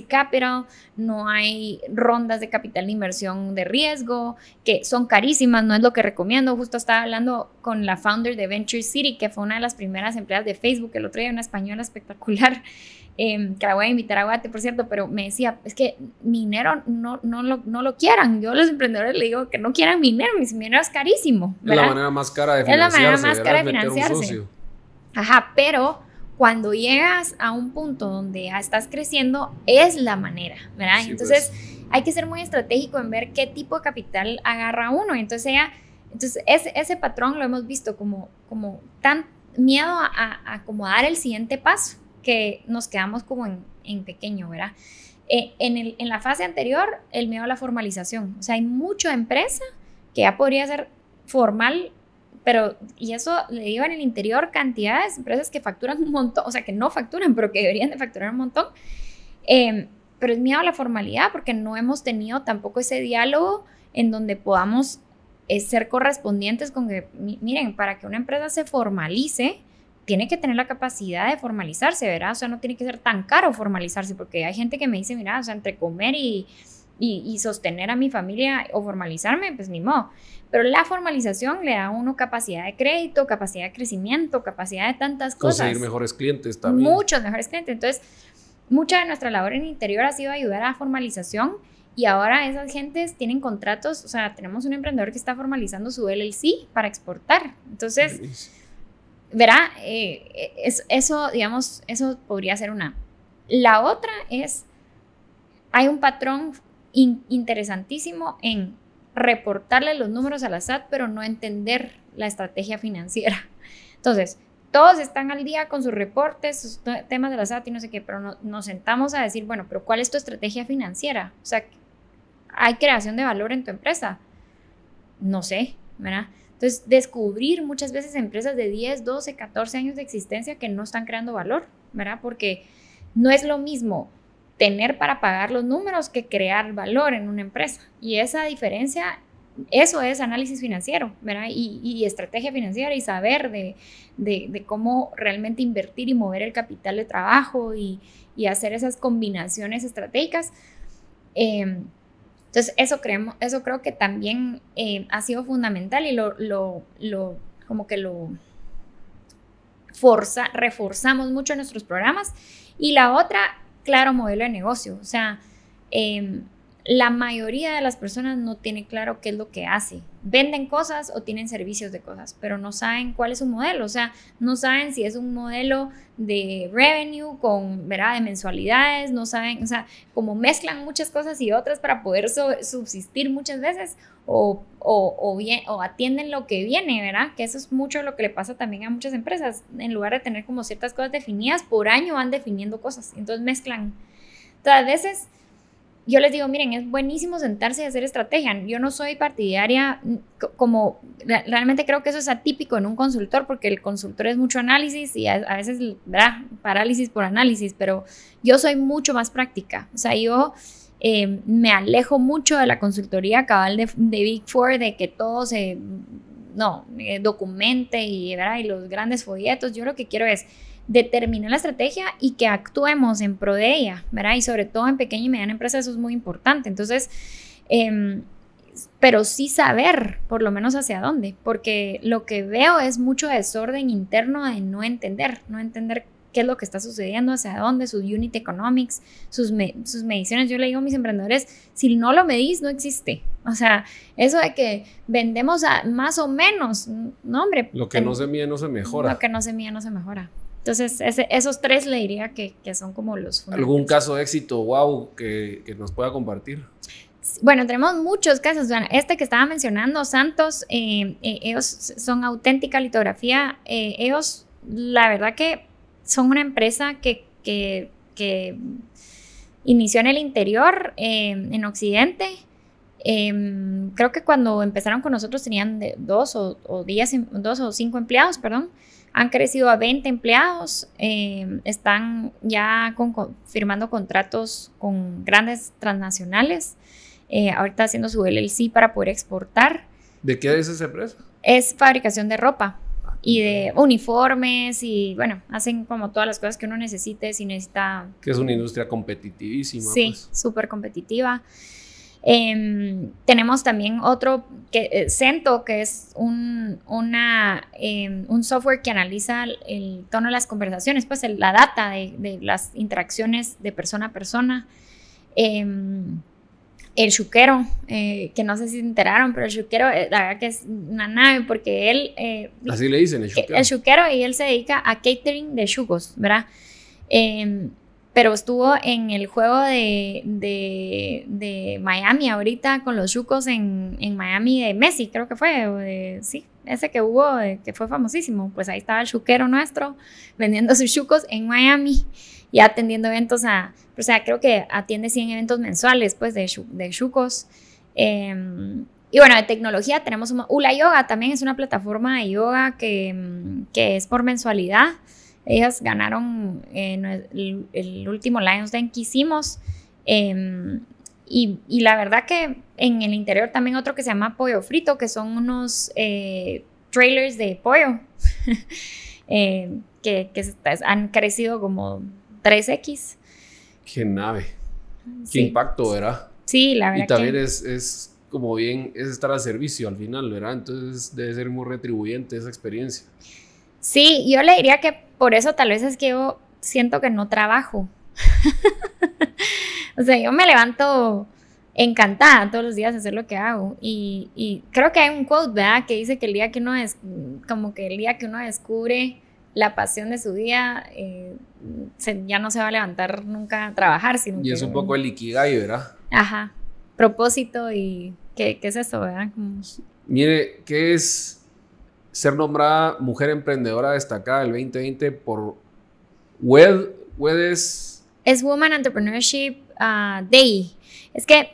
capital, no hay rondas de capital de inversión de riesgo, que son carísimas, no es lo que recomiendo. Justo estaba hablando con la founder de Venture City, que fue una de las primeras empleadas de Facebook, el otro día, una española espectacular, que la voy a invitar a Guate, por cierto, pero me decía, es que mi dinero no lo quieran. Yo a los emprendedores le digo que no quieran mi dinero es carísimo, ¿verdad? Es la manera más cara de financiarse. Es la manera más cara de financiarse. Ajá, pero cuando llegas a un punto donde ya estás creciendo, es la manera, ¿verdad? Sí, entonces, pues, hay que ser muy estratégico en ver qué tipo de capital agarra uno. Entonces, ese patrón lo hemos visto como tan miedo a como dar el siguiente paso, que nos quedamos como en pequeño, ¿verdad? En la fase anterior, el miedo a la formalización. O sea, hay mucha empresa que ya podría ser formal, pero, y eso le digo, en el interior, cantidades de empresas que facturan un montón, o sea, que no facturan, pero que deberían de facturar un montón. Pero es miedo a la formalidad, porque no hemos tenido tampoco ese diálogo en donde podamos ser correspondientes con que, miren, para que una empresa se formalice, tiene que tener la capacidad de formalizarse, ¿verdad? O sea, no tiene que ser tan caro formalizarse, porque hay gente que me dice, mira, o sea, entre comer y sostener a mi familia o formalizarme, pues ni modo. Pero la formalización le da a uno capacidad de crédito, capacidad de crecimiento, capacidad de tantas cosas. Conseguir mejores clientes también. Muchos mejores clientes. Entonces, mucha de nuestra labor en el interior ha sido ayudar a la formalización, y ahora esas gentes tienen contratos. O sea, tenemos un emprendedor que está formalizando su LLC para exportar. Entonces, verá, eso, digamos, eso podría ser una. La otra es, hay un patrón interesantísimo en reportarle los números a la SAT, pero no entender la estrategia financiera. Entonces, todos están al día con sus reportes, sus temas de la SAT y no sé qué, pero nos sentamos a decir, bueno, pero ¿cuál es tu estrategia financiera? O sea, ¿hay creación de valor en tu empresa? No sé, ¿verdad? Entonces, descubrir muchas veces empresas de 10, 12, 14 años de existencia que no están creando valor, ¿verdad? Porque no es lo mismo tener para pagar los números que crear valor en una empresa. Y esa diferencia, eso es análisis financiero, ¿verdad? Y estrategia financiera, y saber de cómo realmente invertir y mover el capital de trabajo y hacer esas combinaciones estratégicas. Entonces, eso creo que también ha sido fundamental, y como que lo reforzamos mucho en nuestros programas. Y la otra, claro, modelo de negocio. O sea, la mayoría de las personas no tiene claro qué es lo que hace. Venden cosas o tienen servicios de cosas, pero no saben cuál es su modelo. O sea, no saben si es un modelo de revenue con, ¿verdad?, de mensualidades. No saben, o sea, como mezclan muchas cosas y otras para poder subsistir muchas veces, o atienden lo que viene, ¿verdad? Que eso es mucho lo que le pasa también a muchas empresas. En lugar de tener como ciertas cosas definidas, por año van definiendo cosas. Entonces mezclan. Entonces, a veces yo les digo, miren, es buenísimo sentarse y hacer estrategia. Yo no soy partidaria, realmente creo que eso es atípico en un consultor, porque el consultor es mucho análisis y a veces, ¿verdad?, parálisis por análisis, pero yo soy mucho más práctica. O sea, yo me alejo mucho de la consultoría cabal de Big Four, de que todo se documente y, ¿verdad?, y los grandes folletos. Yo lo que quiero es determinar la estrategia y que actuemos en pro de ella, ¿verdad? Y sobre todo en pequeña y mediana empresa eso es muy importante. Entonces, pero sí saber por lo menos hacia dónde, porque lo que veo es mucho desorden interno de no entender qué es lo que está sucediendo, hacia dónde, sus unit economics, sus mediciones. Yo le digo a mis emprendedores, si no lo medís, no existe. O sea, eso de que vendemos a más o menos, no, hombre. Lo que no se mide no se mejora. Lo que no se mide no se mejora. Entonces, esos tres le diría que son como los fundamentales. ¿Algún caso de éxito, wow, que nos pueda compartir? Bueno, tenemos muchos casos. Bueno, este que estaba mencionando, Santos, ellos son auténtica litografía. Ellos, la verdad que son una empresa que inició en el interior, en Occidente. Creo que cuando empezaron con nosotros tenían 2 o 5 empleados, perdón. Han crecido a 20 empleados, están ya firmando contratos con grandes transnacionales, ahorita haciendo su LLC para poder exportar. ¿De qué es esa empresa? Es fabricación de ropa y de uniformes, y bueno, hacen como todas las cosas que uno necesite si necesita. Que es una industria competitivísima. Sí, súper competitiva. Tenemos también otro, Cento, que es un software que analiza el tono de las conversaciones, pues la data de las interacciones de persona a persona. El Shuquero, que no sé si se enteraron, pero el Shuquero, la verdad que es una nave, porque él... así le dicen, el Shuquero. El Shuquero, y él se dedica a catering de chugos, ¿verdad? Pero estuvo en el juego de Miami ahorita con los chucos en Miami de Messi, creo que fue, sí, ese que hubo, que fue famosísimo. Pues ahí estaba el chuquero nuestro vendiendo sus chucos en Miami y atendiendo eventos o sea, creo que atiende 100 eventos mensuales, pues, de chucos. Y bueno, de tecnología tenemos Ula Yoga, también es una plataforma de yoga que es por mensualidad. Ellas ganaron el último Lions Den que hicimos. Y la verdad que en el interior también otro que se llama Pollo Frito, que son unos trailers de pollo. han crecido como 3x. Qué nave. Qué Sí. impacto, ¿verdad? Sí, la verdad Y también que es como bien, es estar al servicio al final, ¿verdad? Entonces debe ser muy retribuyente esa experiencia. sí, yo le diría que por eso tal vez es que yo siento que no trabajo. O sea, yo me levanto encantada todos los días de hacer lo que hago. Y creo que hay un quote, ¿verdad? Que dice que el día que uno como que el día que uno descubre la pasión de su día, ya no se va a levantar nunca a trabajar, sino Y que... es un poco el ikigai, ¿verdad? Ajá, propósito y ¿qué es eso, verdad? Como... Mire, ¿qué es ser nombrada Mujer Emprendedora Destacada del 2020 por WED? WED es Women Entrepreneurship Day. Es que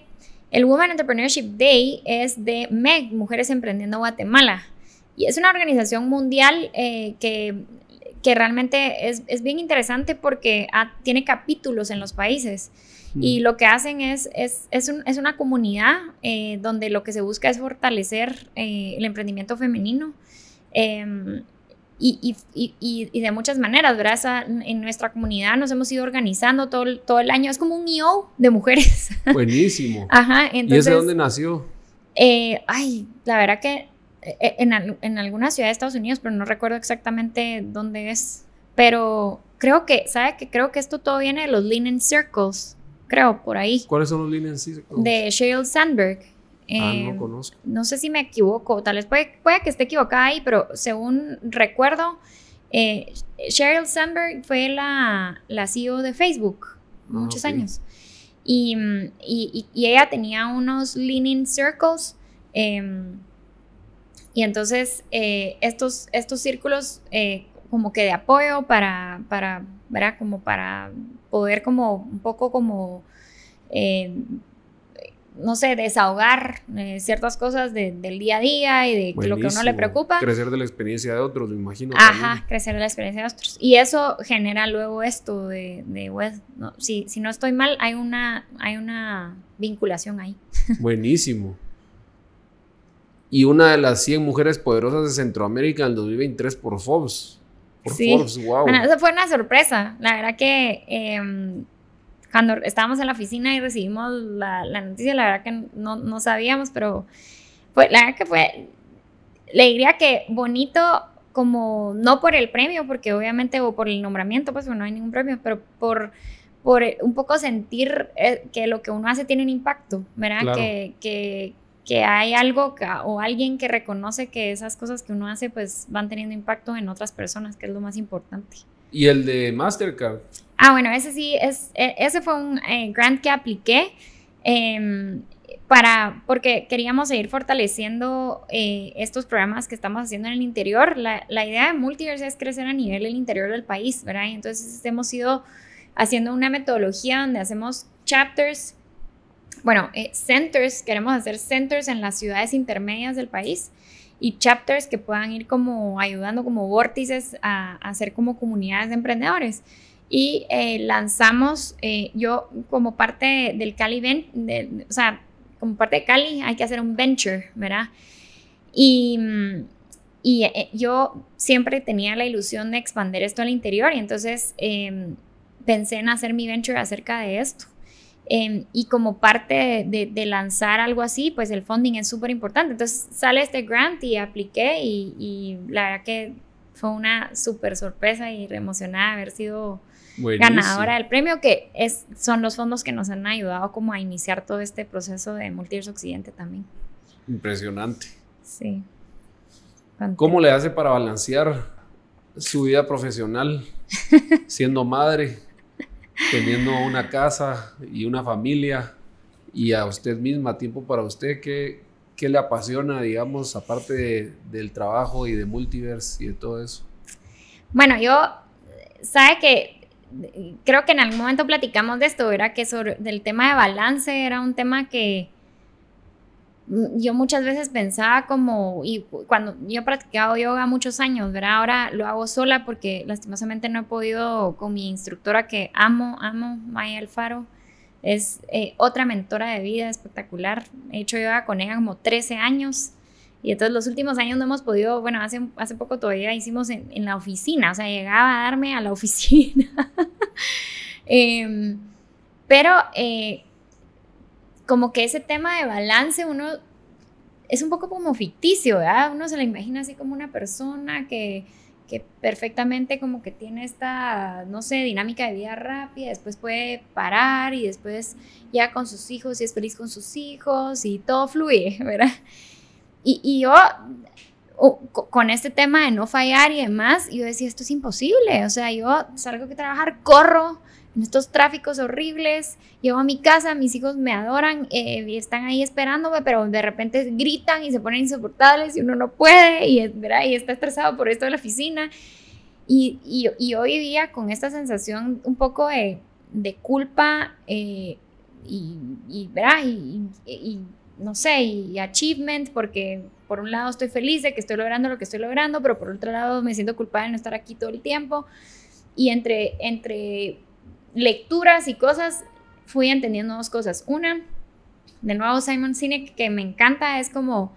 el Women Entrepreneurship Day es de MEG, Mujeres Emprendiendo Guatemala. Y es una organización mundial que realmente es bien interesante porque tiene capítulos en los países. Y lo que hacen es una comunidad donde lo que se busca es fortalecer el emprendimiento femenino. Y de muchas maneras, ¿verdad? En nuestra comunidad nos hemos ido organizando todo el año. Es como un EO de mujeres. Buenísimo. Ajá, entonces, ¿Y ese dónde nació? La verdad que en alguna ciudad de Estados Unidos, pero no recuerdo exactamente dónde es. Pero creo que esto todo viene de los Linen Circles, creo, por ahí. ¿Cuáles son los Linen Circles? De Sheryl Sandberg. No conozco. No sé si me equivoco, tal vez puede que esté equivocada ahí, pero según recuerdo, Sheryl Sandberg fue la CEO de Facebook muchos años. Y ella tenía unos Leaning Circles. Y entonces estos círculos como que de apoyo para ¿verdad? Como para poder como un poco como no sé, desahogar ciertas cosas del día a día y de lo que a uno le preocupa. Crecer de la experiencia de otros, me imagino. Ajá, también. crecer de la experiencia de otros. Y eso genera luego esto de web, ¿no? Si no estoy mal, hay una vinculación ahí. Buenísimo. Y una de las 100 mujeres poderosas de Centroamérica en el 2023 por Forbes. Forbes, wow. Bueno, eso fue una sorpresa. La verdad que cuando estábamos en la oficina y recibimos la noticia, la verdad que no sabíamos, pero la verdad que le diría que bonito, como no por el premio, porque obviamente, o por el nombramiento, pues no hay ningún premio, pero por un poco sentir que lo que uno hace tiene un impacto, ¿verdad? Claro. Que hay algo o alguien que reconoce que esas cosas que uno hace pues van teniendo impacto en otras personas, que es lo más importante. ¿Y el de Mastercard? Bueno, ese fue un grant que apliqué porque queríamos seguir fortaleciendo estos programas que estamos haciendo en el interior. La idea de Multiverse es crecer a nivel del interior del país, ¿verdad? Y entonces hemos ido haciendo una metodología donde hacemos chapters, centers, queremos hacer centers en las ciudades intermedias del país y chapters que puedan ir como ayudando como vórtices a hacer como comunidades de emprendedores. Y lanzamos, yo como parte del Cali o sea, como parte de Cali hay que hacer un venture, ¿verdad? Y yo siempre tenía la ilusión de expandir esto al interior y entonces pensé en hacer mi venture acerca de esto. Y como parte de lanzar algo así, pues el funding es súper importante. Entonces sale este grant y apliqué y la verdad que fue una súper sorpresa y emocionada de haber sido ganadora del premio, que son los fondos que nos han ayudado como a iniciar todo este proceso de Multiverse Occidente también. Impresionante. Sí. ¿Cómo le hace para balancear su vida profesional siendo madre, teniendo una casa y una familia y a usted misma, tiempo para usted? ¿Qué le apasiona, digamos, aparte del trabajo y de Multiverse y de todo eso? Bueno, sabe que creo que en algún momento platicamos de esto, ¿verdad? Que del tema de balance era un tema que yo muchas veces pensaba y cuando yo he practicado yoga muchos años, ¿verdad? Ahora lo hago sola porque lastimosamente no he podido con mi instructora que amo, Maya Alfaro. Es otra mentora de vida espectacular. He hecho yoga con ella como 13 años Y entonces los últimos años no hemos podido, bueno, hace poco todavía hicimos en la oficina, o sea, llegaba a darme a la oficina. Pero como que ese tema de balance uno es un poco como ficticio, ¿verdad? Uno se la imagina así como una persona que perfectamente como que tiene esta, no sé, dinámica de vida rápida, después puede parar y después ya con sus hijos y es feliz con sus hijos y todo fluye, ¿verdad? Y yo, con este tema de no fallar y demás, yo decía, esto es imposible, o sea, yo salgo a trabajar, corro en estos tráficos horribles, llego a mi casa, mis hijos me adoran y están ahí esperándome, pero de repente gritan y se ponen insoportables y uno no puede y, ¿verdad? Y está estresado por esto de la oficina. Y yo vivía con esta sensación un poco de culpa ¿verdad? Y no sé, y achievement, porque por un lado estoy feliz de que estoy logrando lo que estoy logrando, pero por otro lado me siento culpable de no estar aquí todo el tiempo. Y entre lecturas y cosas fui entendiendo dos cosas. Una, de nuevo Simon Sinek, que me encanta, es como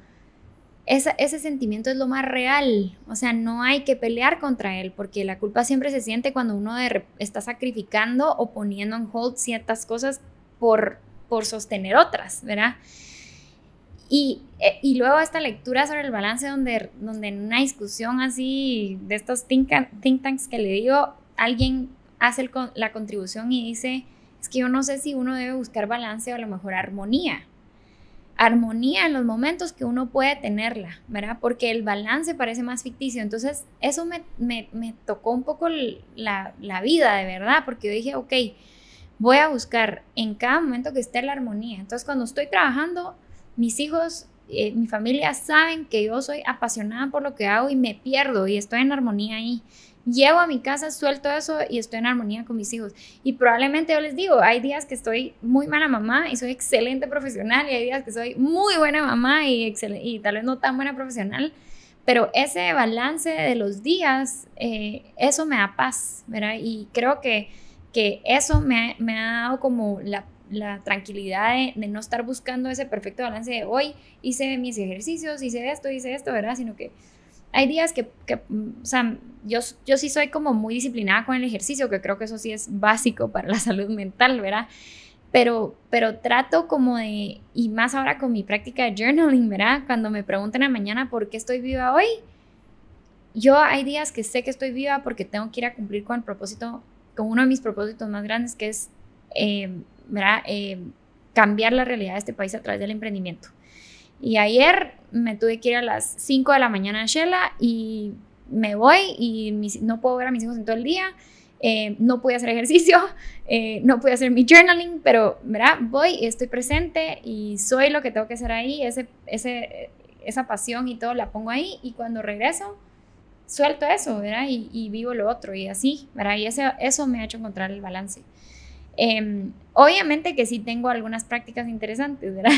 ese sentimiento es lo más real, o sea, no hay que pelear contra él, porque la culpa siempre se siente cuando uno está sacrificando o poniendo en hold ciertas cosas por sostener otras, ¿verdad? Y luego esta lectura sobre el balance donde en una discusión así de estos think tanks que le digo, alguien hace la contribución y dice, es que yo no sé si uno debe buscar balance o a lo mejor armonía en los momentos que uno puede tenerla, ¿verdad? Porque el balance parece más ficticio. Entonces eso me tocó un poco la vida, de verdad, porque yo dije, ok, voy a buscar en cada momento que esté la armonía. Entonces cuando estoy trabajando, mis hijos, mi familia saben que yo soy apasionada por lo que hago y me pierdo y estoy en armonía ahí. Llego a mi casa, suelto eso y estoy en armonía con mis hijos. Y probablemente yo les digo, hay días que estoy muy mala mamá y soy excelente profesional, y hay días que soy muy buena mamá y tal vez no tan buena profesional, pero ese balance de los días, eso me da paz, ¿verdad? Y creo que eso me ha dado como la tranquilidad de no estar buscando ese perfecto balance de hoy hice mis ejercicios, hice esto, ¿verdad? Sino que hay días que o sea, yo sí soy como muy disciplinada con el ejercicio, que creo que eso sí es básico para la salud mental, ¿verdad? Pero trato como de, y más ahora con mi práctica de journaling, ¿verdad? Cuando me preguntan a la mañana por qué estoy viva hoy, yo hay días que sé que estoy viva porque tengo que ir a cumplir con el propósito, con uno de mis propósitos más grandes, que es, ¿verdad? Cambiar la realidad de este país a través del emprendimiento. Y ayer me tuve que ir a las 5 de la mañana a Shela y me voy y no puedo ver a mis hijos en todo el día, no pude hacer ejercicio, no pude hacer mi journaling, pero ¿verdad? Voy, estoy presente y soy lo que tengo que hacer ahí, esa pasión y todo la pongo ahí, y cuando regreso suelto eso, ¿verdad? Y vivo lo otro y así, ¿verdad? Y eso me ha hecho encontrar el balance. Obviamente que sí tengo algunas prácticas interesantes, ¿verdad?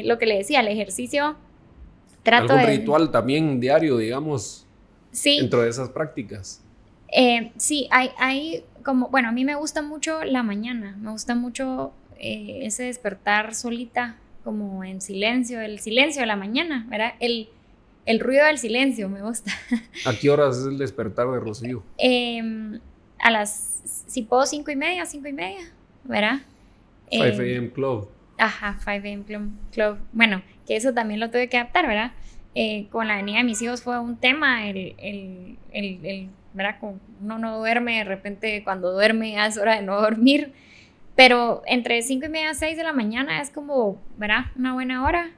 Lo que le decía, el ejercicio, trato ¿Algún ritual también diario, digamos, sí, dentro de esas prácticas? Sí, hay como, bueno, a mí me gusta mucho la mañana, me gusta mucho ese despertar solita, como en silencio, el silencio de la mañana, ¿verdad? El ruido del silencio me gusta. ¿A qué horas es el despertar de Rocío? A las, si puedo, 5:30, ¿verdad? 5 a.m. Club. Ajá, 5 a.m. Club. Bueno, que eso también lo tuve que adaptar, ¿verdad? Con la venida de mis hijos fue un tema, ¿verdad? Como uno no duerme, de repente cuando duerme ya es hora de no dormir, pero entre 5:30 y 6 de la mañana es como, ¿verdad? Una buena hora.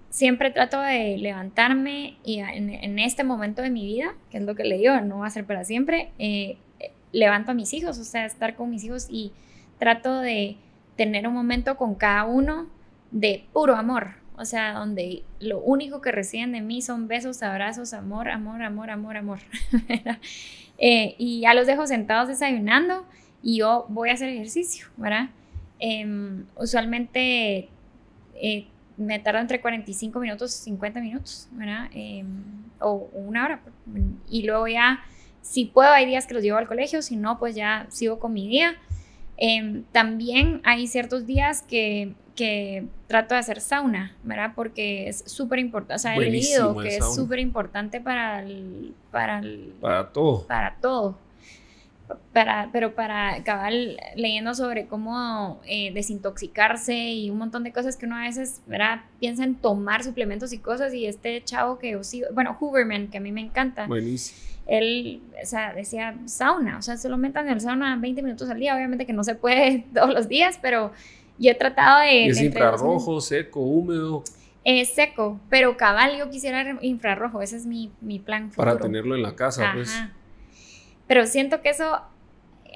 Siempre trato de levantarme y en este momento de mi vida, que es lo que le digo, no va a ser para siempre, levanto a mis hijos, o sea, estar con mis hijos, y trato de tener un momento con cada uno de puro amor, o sea, donde lo único que reciben de mí son besos, abrazos, amor, amor, amor, amor, amor. Y ya los dejo sentados desayunando y yo voy a hacer ejercicio, ¿verdad? Usualmente me tarda entre 45 minutos y 50 minutos, ¿verdad? O una hora. Y luego ya, si puedo, hay días que los llevo al colegio, si no, pues ya sigo con mi día. También hay ciertos días que trato de hacer sauna, ¿verdad? Porque es súper importante, o sea, he leído que es súper importante para todo. Pero para acabar leyendo sobre cómo desintoxicarse y un montón de cosas que uno a veces, ¿verdad?, piensa en tomar suplementos y cosas, y este chavo que yo sigo, bueno, Huberman, que a mí me encanta. Buenísimo. Él, o sea, decía sauna, o sea, solo metan en el sauna 20 minutos al día, obviamente que no se puede todos los días, pero yo he tratado de... ¿Es infrarrojo, seco, húmedo? Seco, pero cabal yo quisiera infrarrojo, ese es mi plan futuro. Para tenerlo en la casa. Ajá. Pues. Pero siento que eso,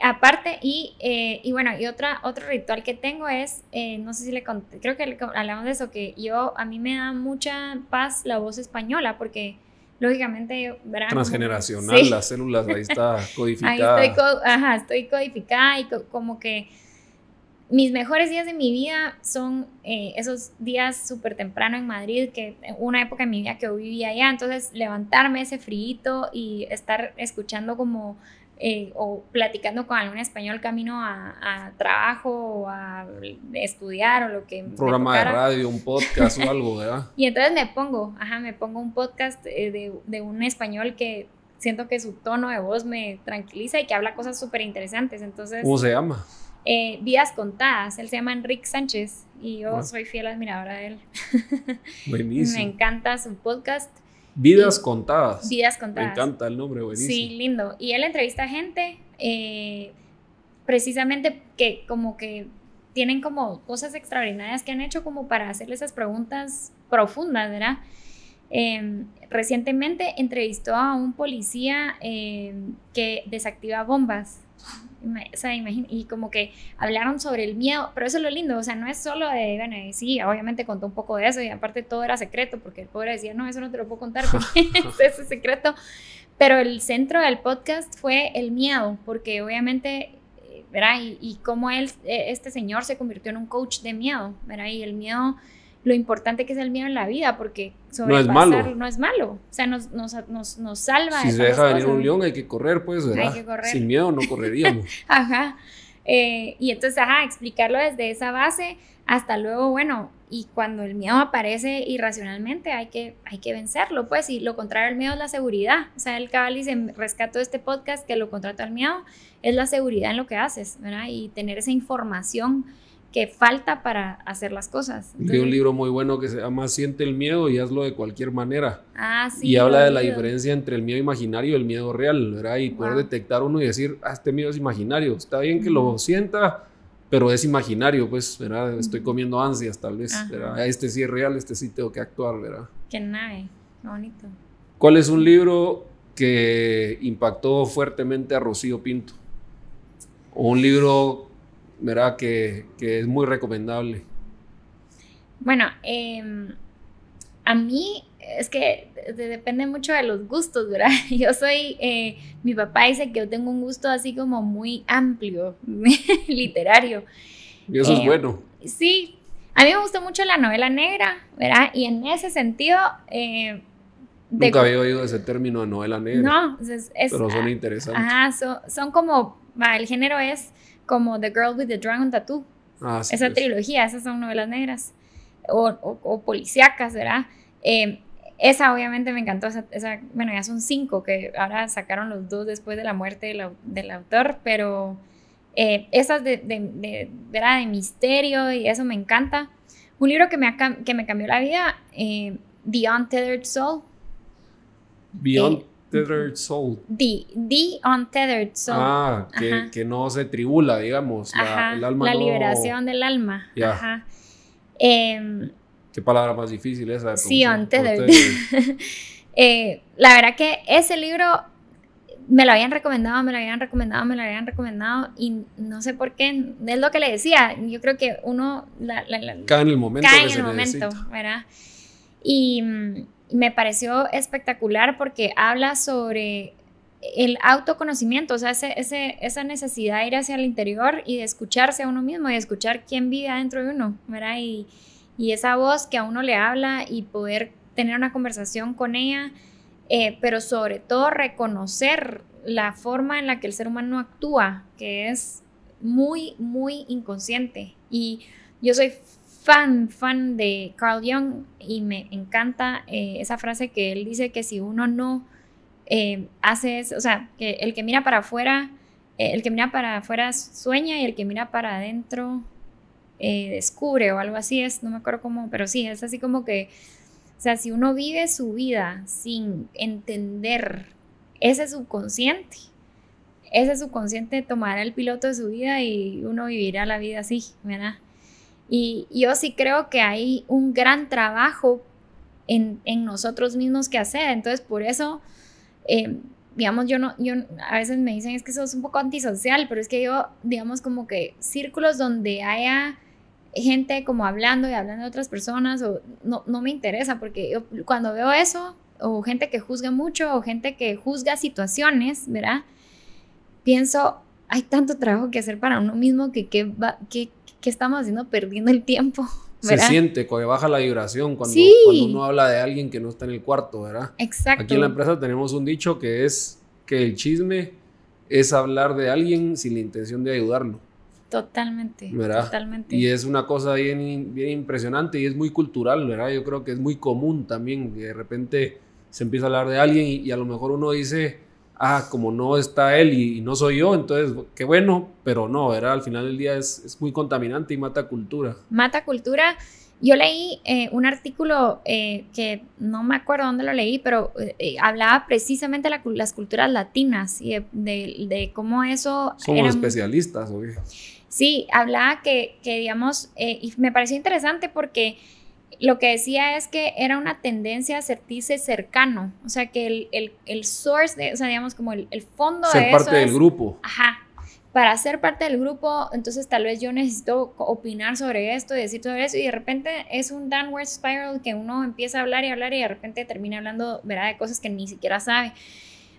aparte, y bueno, y otro ritual que tengo es, no sé si le conté, creo que hablamos de eso, que a mí me da mucha paz la voz española, porque lógicamente, ¿verdad? Transgeneracional, sí. Las células, ahí está codificada. Ahí estoy codificada, y como que mis mejores días de mi vida son esos días súper temprano en Madrid, que una época en mi vida que yo vivía allá, entonces levantarme ese frío y estar escuchando como o platicando con algún español camino a trabajo o a estudiar o lo que un programa de radio, un podcast o algo, ¿verdad? Y entonces me pongo un podcast de un español que siento que su tono de voz me tranquiliza y que habla cosas súper interesantes. Entonces, ¿cómo se llama? Vidas Contadas. Él se llama Enrique Sánchez y yo soy fiel admiradora de él. Buenísimo. Me encanta su podcast. Vidas Contadas. Vidas Contadas. Me encanta el nombre, buenísimo. Sí, lindo. Y él entrevista a gente precisamente que como que tienen como cosas extraordinarias que han hecho como para hacerle esas preguntas profundas, ¿verdad? Recientemente entrevistó a un policía que desactiva bombas. O sea, y como que hablaron sobre el miedo, pero eso es lo lindo, o sea, no es solo de, bueno, sí, obviamente contó un poco de eso y aparte todo era secreto, porque el pobre decía, no, eso no te lo puedo contar porque ese es secreto, pero el centro del podcast fue el miedo, porque obviamente, ¿verdad? Y cómo este señor se convirtió en un coach de miedo, ¿verdad? Y el miedo, lo importante que es el miedo en la vida, porque sobrepasarlo no es malo, o sea, nos salva. Si se deja venir un león hay que correr, pues, ¿verdad? Hay que correr. Sin miedo no correríamos. Ajá. Y entonces, explicarlo desde esa base hasta luego, bueno, y cuando el miedo aparece irracionalmente hay que vencerlo, pues, y lo contrario al miedo es la seguridad. O sea, el cabal dice, rescato de este podcast que lo contrario al miedo es la seguridad en lo que haces, ¿verdad? Y tener esa información que falta para hacer las cosas. Entonces, un libro muy bueno que se llama Siente el miedo y hazlo de cualquier manera. Sí. Y habla de la diferencia entre el miedo imaginario y el miedo real, ¿verdad? Y poder detectar uno y decir, este miedo es imaginario. Está bien que lo sienta, pero es imaginario, pues, ¿verdad? Estoy comiendo ansias, tal vez, ¿verdad? Este sí es real, este sí tengo que actuar, ¿verdad? Qué nave, qué bonito. ¿Cuál es un libro que impactó fuertemente a Rocío Pinto? O un libro, ¿verdad?, que es muy recomendable. Bueno, a mí es que depende mucho de los gustos, ¿verdad? Yo soy, mi papá dice que yo tengo un gusto así como muy amplio, literario. Y eso es bueno. Sí, a mí me gusta mucho la novela negra, ¿verdad? Y en ese sentido... Nunca había oído ese término de novela negra. No, pero son interesantes. Son como, el género es como The Girl with the Dragon Tattoo. Sí, esa trilogía, esas son novelas negras o policíacas, ¿verdad? Esa obviamente me encantó, bueno, ya son 5 que ahora sacaron los 2 después de la muerte del autor, pero esas ¿verdad?, de misterio y eso me encanta. Un libro que me cambió la vida, The Untethered Soul. Beyond Tethered Soul. The Untethered Soul. Que no se tribula, digamos. El alma la liberación del alma. Yeah. Ajá. Qué palabra más difícil esa. Sí, Untethered. La verdad que ese libro me lo habían recomendado y no sé por qué, es lo que le decía, yo creo que uno cae en el momento cae en el momento, ¿verdad? Y me pareció espectacular porque habla sobre el autoconocimiento, o sea, esa necesidad de ir hacia el interior y de escucharse a uno mismo y de escuchar quién vive adentro de uno, ¿verdad? Y esa voz que a uno le habla y poder tener una conversación con ella, pero sobre todo reconocer la forma en la que el ser humano actúa, que es muy, muy inconsciente. Y yo soy fan de Carl Jung y me encanta esa frase que él dice que si uno no hace eso, o sea, que el que mira para afuera, sueña y el que mira para adentro descubre o algo así es, no me acuerdo cómo, pero sí, es así como que, o sea, si uno vive su vida sin entender ese subconsciente tomará el piloto de su vida y uno vivirá la vida así, ¿verdad? Y yo sí creo que hay un gran trabajo en nosotros mismos que hacer. Entonces, por eso, digamos, yo a veces me dicen es que sos un poco antisocial, pero es que yo, digamos, como que círculos donde haya gente como hablando de otras personas, o no me interesa, porque yo cuando veo eso, o gente que juzga mucho, o gente que juzga situaciones, ¿verdad? Pienso, hay tanto trabajo que hacer para uno mismo que estamos haciendo perdiendo el tiempo, ¿verdad? Se siente cuando baja la vibración cuando uno habla de alguien que no está en el cuarto, ¿verdad? Exacto. Aquí en la empresa tenemos un dicho que es que el chisme es hablar de alguien sin la intención de ayudarlo. Totalmente, ¿verdad? Totalmente. Y es una cosa bien, bien impresionante y es muy cultural, ¿verdad? Yo creo que es muy común también que de repente se empieza a hablar de alguien y a lo mejor uno dice, como no está él y no soy yo, entonces qué bueno, pero no, ¿verdad? Al final del día es muy contaminante y mata cultura. Mata cultura. Yo leí un artículo que no me acuerdo dónde lo leí, pero hablaba precisamente de las culturas latinas y de cómo eso... Somos especialistas, ¿o qué? Sí, hablaba que digamos, y me pareció interesante porque lo que decía es que era una tendencia a sentirse cercano, o sea, que el source, o sea, digamos, como el fondo de eso. Ser parte del grupo. Ajá. Para ser parte del grupo, entonces tal vez yo necesito opinar sobre esto y decir sobre eso, y de repente es un downward spiral que uno empieza a hablar y de repente termina hablando, ¿verdad?, de cosas que ni siquiera sabe.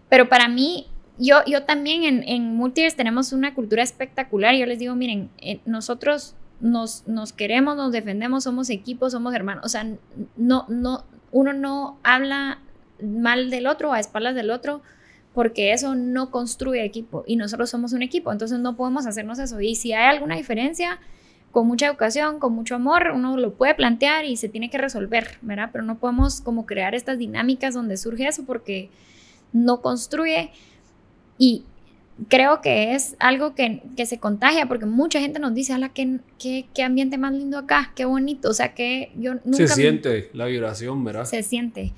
Pero para mí, yo también en Multiverse tenemos una cultura espectacular. Yo les digo, miren, nosotros nos queremos, nos defendemos, somos equipos, somos hermanos. O sea, uno no habla mal del otro, a espaldas del otro, porque eso no construye equipo y nosotros somos un equipo, entonces no podemos hacernos eso. Y si hay alguna diferencia, con mucha educación, con mucho amor, uno lo puede plantear y se tiene que resolver, ¿verdad? Pero no podemos como crear estas dinámicas donde surge eso porque no construye. Y creo que es algo que se contagia, porque mucha gente nos dice, ala, qué ambiente más lindo acá, qué bonito, o sea, que yo nunca... Se siente la vibración, ¿verdad? Se siente.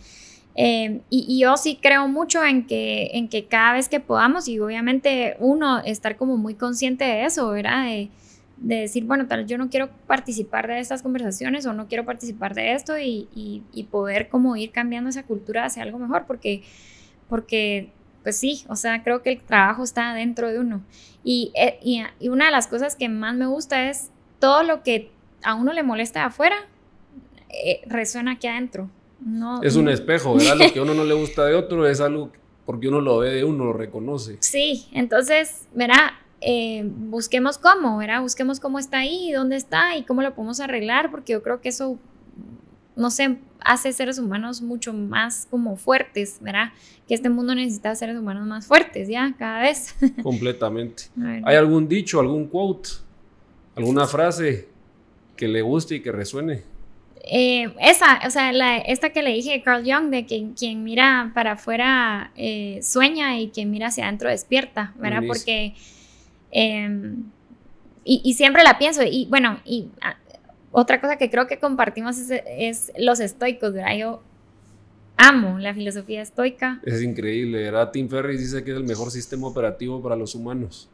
Y yo sí creo mucho en que cada vez que podamos, y obviamente uno estar como muy consciente de eso, ¿verdad? De decir, bueno, tal vez yo no quiero participar de estas conversaciones o no quiero participar de esto y poder como ir cambiando esa cultura hacia algo mejor, porque pues sí, o sea, creo que el trabajo está dentro de uno. Y una de las cosas que más me gusta es todo lo que a uno le molesta de afuera, resuena aquí adentro. No, es un espejo, ¿verdad? Lo que a uno no le gusta de otro es algo porque uno lo ve de uno, lo reconoce. Sí, entonces, ¿verdad? Busquemos cómo, ¿verdad? Busquemos cómo está ahí, dónde está y cómo lo podemos arreglar, porque yo creo que eso, no sé, hace seres humanos mucho más como fuertes, ¿verdad? Que este mundo necesita seres humanos más fuertes, ¿ya? Cada vez. Completamente. ¿Hay algún dicho, algún quote, alguna frase que le guste y que resuene? Esta que le dije de Carl Jung, de que quien mira para afuera sueña y quien mira hacia adentro despierta, ¿verdad? Buenísimo. Porque y siempre la pienso, y bueno, otra cosa que creo que compartimos es los estoicos, ¿verdad? Yo amo la filosofía estoica. Es increíble, ¿verdad? Tim Ferriss dice que es el mejor sistema operativo para los humanos.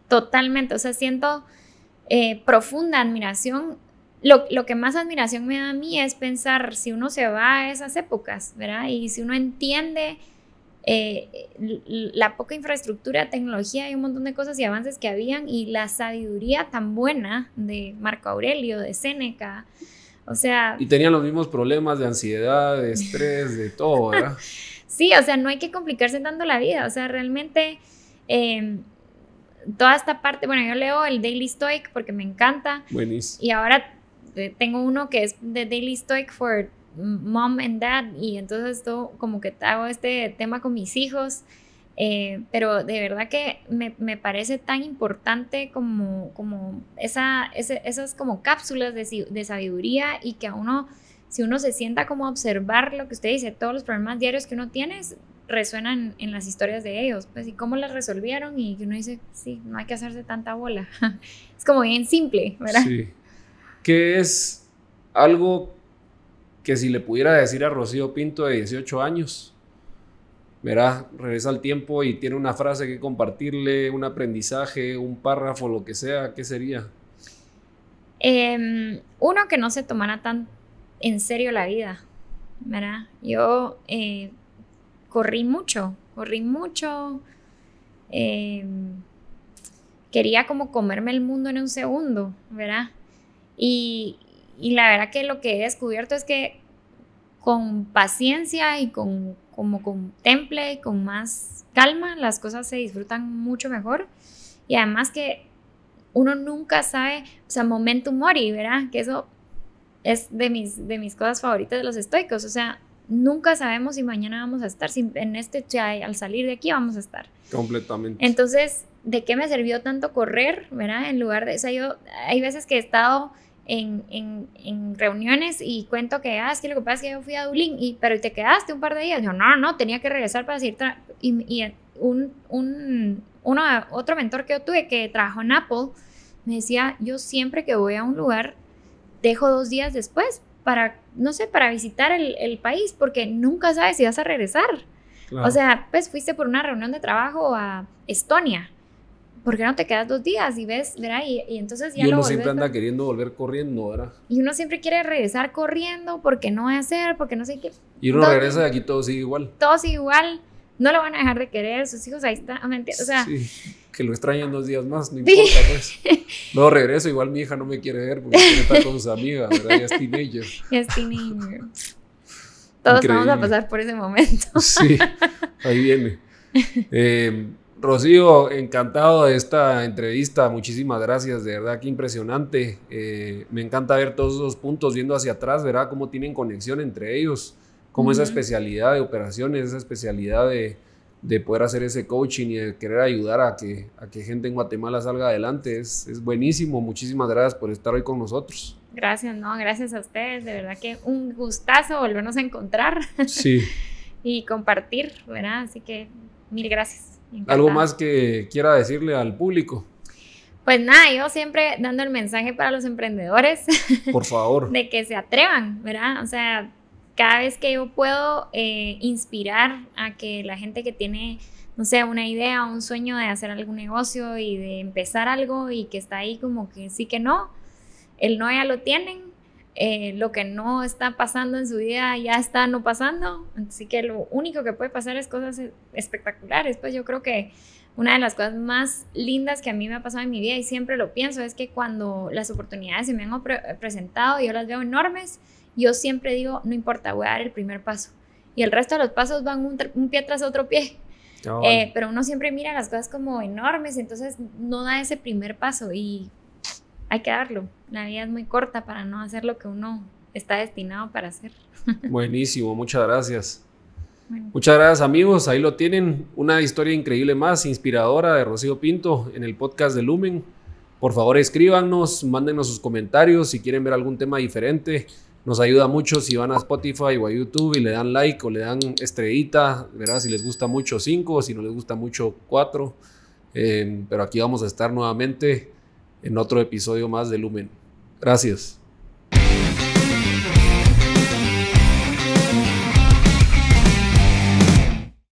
Totalmente, o sea, siento profunda admiración. Lo que más admiración me da a mí es pensar si uno se va a esas épocas, ¿verdad? Y si uno entiende la poca infraestructura, tecnología y un montón de cosas y avances que habían, y la sabiduría tan buena de Marco Aurelio, de Séneca, o sea... Y tenían los mismos problemas de ansiedad, de estrés, de todo, ¿verdad? Sí, o sea, no hay que complicarse tanto la vida, o sea, realmente... toda esta parte, bueno, yo leo el Daily Stoic porque me encanta. Buenísimo. Y ahora tengo uno que es The Daily Stoic for Mom and Dad, y entonces todo como que hago este tema con mis hijos. Pero de verdad que me parece tan importante como esas como cápsulas de sabiduría, y que a uno, si uno se sienta como a observar lo que usted dice, todos los problemas diarios que uno tiene resuenan en las historias de ellos, pues, y cómo las resolvieron, y que uno dice, sí, no hay que hacerse tanta bola. Es como bien simple, ¿verdad? Sí. ¿Qué es algo que si le pudiera decir a Rocío Pinto de 18 años, verá, regresa al tiempo y tiene una frase que compartirle, un aprendizaje, un párrafo, lo que sea, ¿qué sería? Uno, que no se tomara tan en serio la vida, ¿verdad? Yo corrí mucho, quería como comerme el mundo en un segundo, ¿verdad? Y la verdad que lo que he descubierto es que con paciencia y con temple y con más calma, las cosas se disfrutan mucho mejor. Y además que uno nunca sabe, o sea, momentum mori, ¿verdad? Que eso es de mis cosas favoritas de los estoicos. O sea, nunca sabemos si mañana vamos a estar, si en al salir de aquí vamos a estar. Completamente. Entonces, ¿de qué me sirvió tanto correr, ¿verdad? En lugar de, o sea, hay veces que he estado en reuniones y cuento que, es que lo que pasa es que yo fui a Dublín, pero te quedaste un par de días. Yo, no, tenía que regresar para seguir. Y otro mentor que yo tuve que trabajó en Apple me decía, yo siempre que voy a un lugar dejo 2 días después para, no sé, para visitar el país, porque nunca sabes si vas a regresar. Claro. O sea, pues fuiste por una reunión de trabajo a Estonia, ¿por qué no te quedas 2 días y ves, ¿verdad? Y entonces ya y uno siempre anda queriendo volver corriendo, ¿verdad? Y uno siempre quiere regresar corriendo porque no va a hacer, porque no sé qué. Y uno regresa y aquí todo sigue igual. Todo sigue igual, no lo van a dejar de querer, sus hijos ahí están, o sea... Sí, que lo extrañen 2 días más, no importa, pues. Luego regreso, igual mi hija no me quiere ver porque quiere estar con sus amigas, ¿verdad? Ya es teenager. Ya es teenager. Todos vamos a pasar por ese momento. Sí, ahí viene. Rocío, encantado de esta entrevista, muchísimas gracias, de verdad que impresionante. Me encanta ver todos esos puntos viendo hacia atrás, ¿verdad? Cómo tienen conexión entre ellos, cómo esa especialidad de operaciones, esa especialidad de poder hacer ese coaching y de querer ayudar a que gente en Guatemala salga adelante, es buenísimo. Muchísimas gracias por estar hoy con nosotros. Gracias, gracias a ustedes, de verdad que un gustazo volvernos a encontrar. Sí. Y compartir, ¿verdad? Así que mil gracias. Encantada. ¿Algo más que quiera decirle al público? Pues nada, yo siempre dando el mensaje para los emprendedores. Por favor. De que se atrevan, ¿verdad? O sea, cada vez que yo puedo inspirar a que la gente que tiene, no sé, una idea, un sueño de hacer algún negocio y de empezar algo y que está ahí como que sí que no, el no ya lo tienen. Lo que no está pasando en su vida ya está no pasando, así que lo único que puede pasar es cosas espectaculares. Pues yo creo que una de las cosas más lindas que a mí me ha pasado en mi vida, y siempre lo pienso, es que cuando las oportunidades se me han presentado y yo las veo enormes, yo siempre digo, no importa, voy a dar el primer paso, y el resto de los pasos van un pie tras otro pie. Pero uno siempre mira las cosas como enormes, entonces no da ese primer paso, y hay que darlo. La vida es muy corta para no hacer lo que uno está destinado para hacer. Buenísimo, muchas gracias. Bueno. Muchas gracias, amigos. Ahí lo tienen, una historia increíble más, inspiradora, de Rocío Pinto en el podcast de Lumen. Por favor, escríbanos, mándenos sus comentarios si quieren ver algún tema diferente. Nos ayuda mucho si van a Spotify o a YouTube y le dan like o le dan estrellita, ¿verdad? Si les gusta mucho 5, si no les gusta mucho 4. Pero aquí vamos a estar nuevamente en otro episodio más de Lumen. Gracias.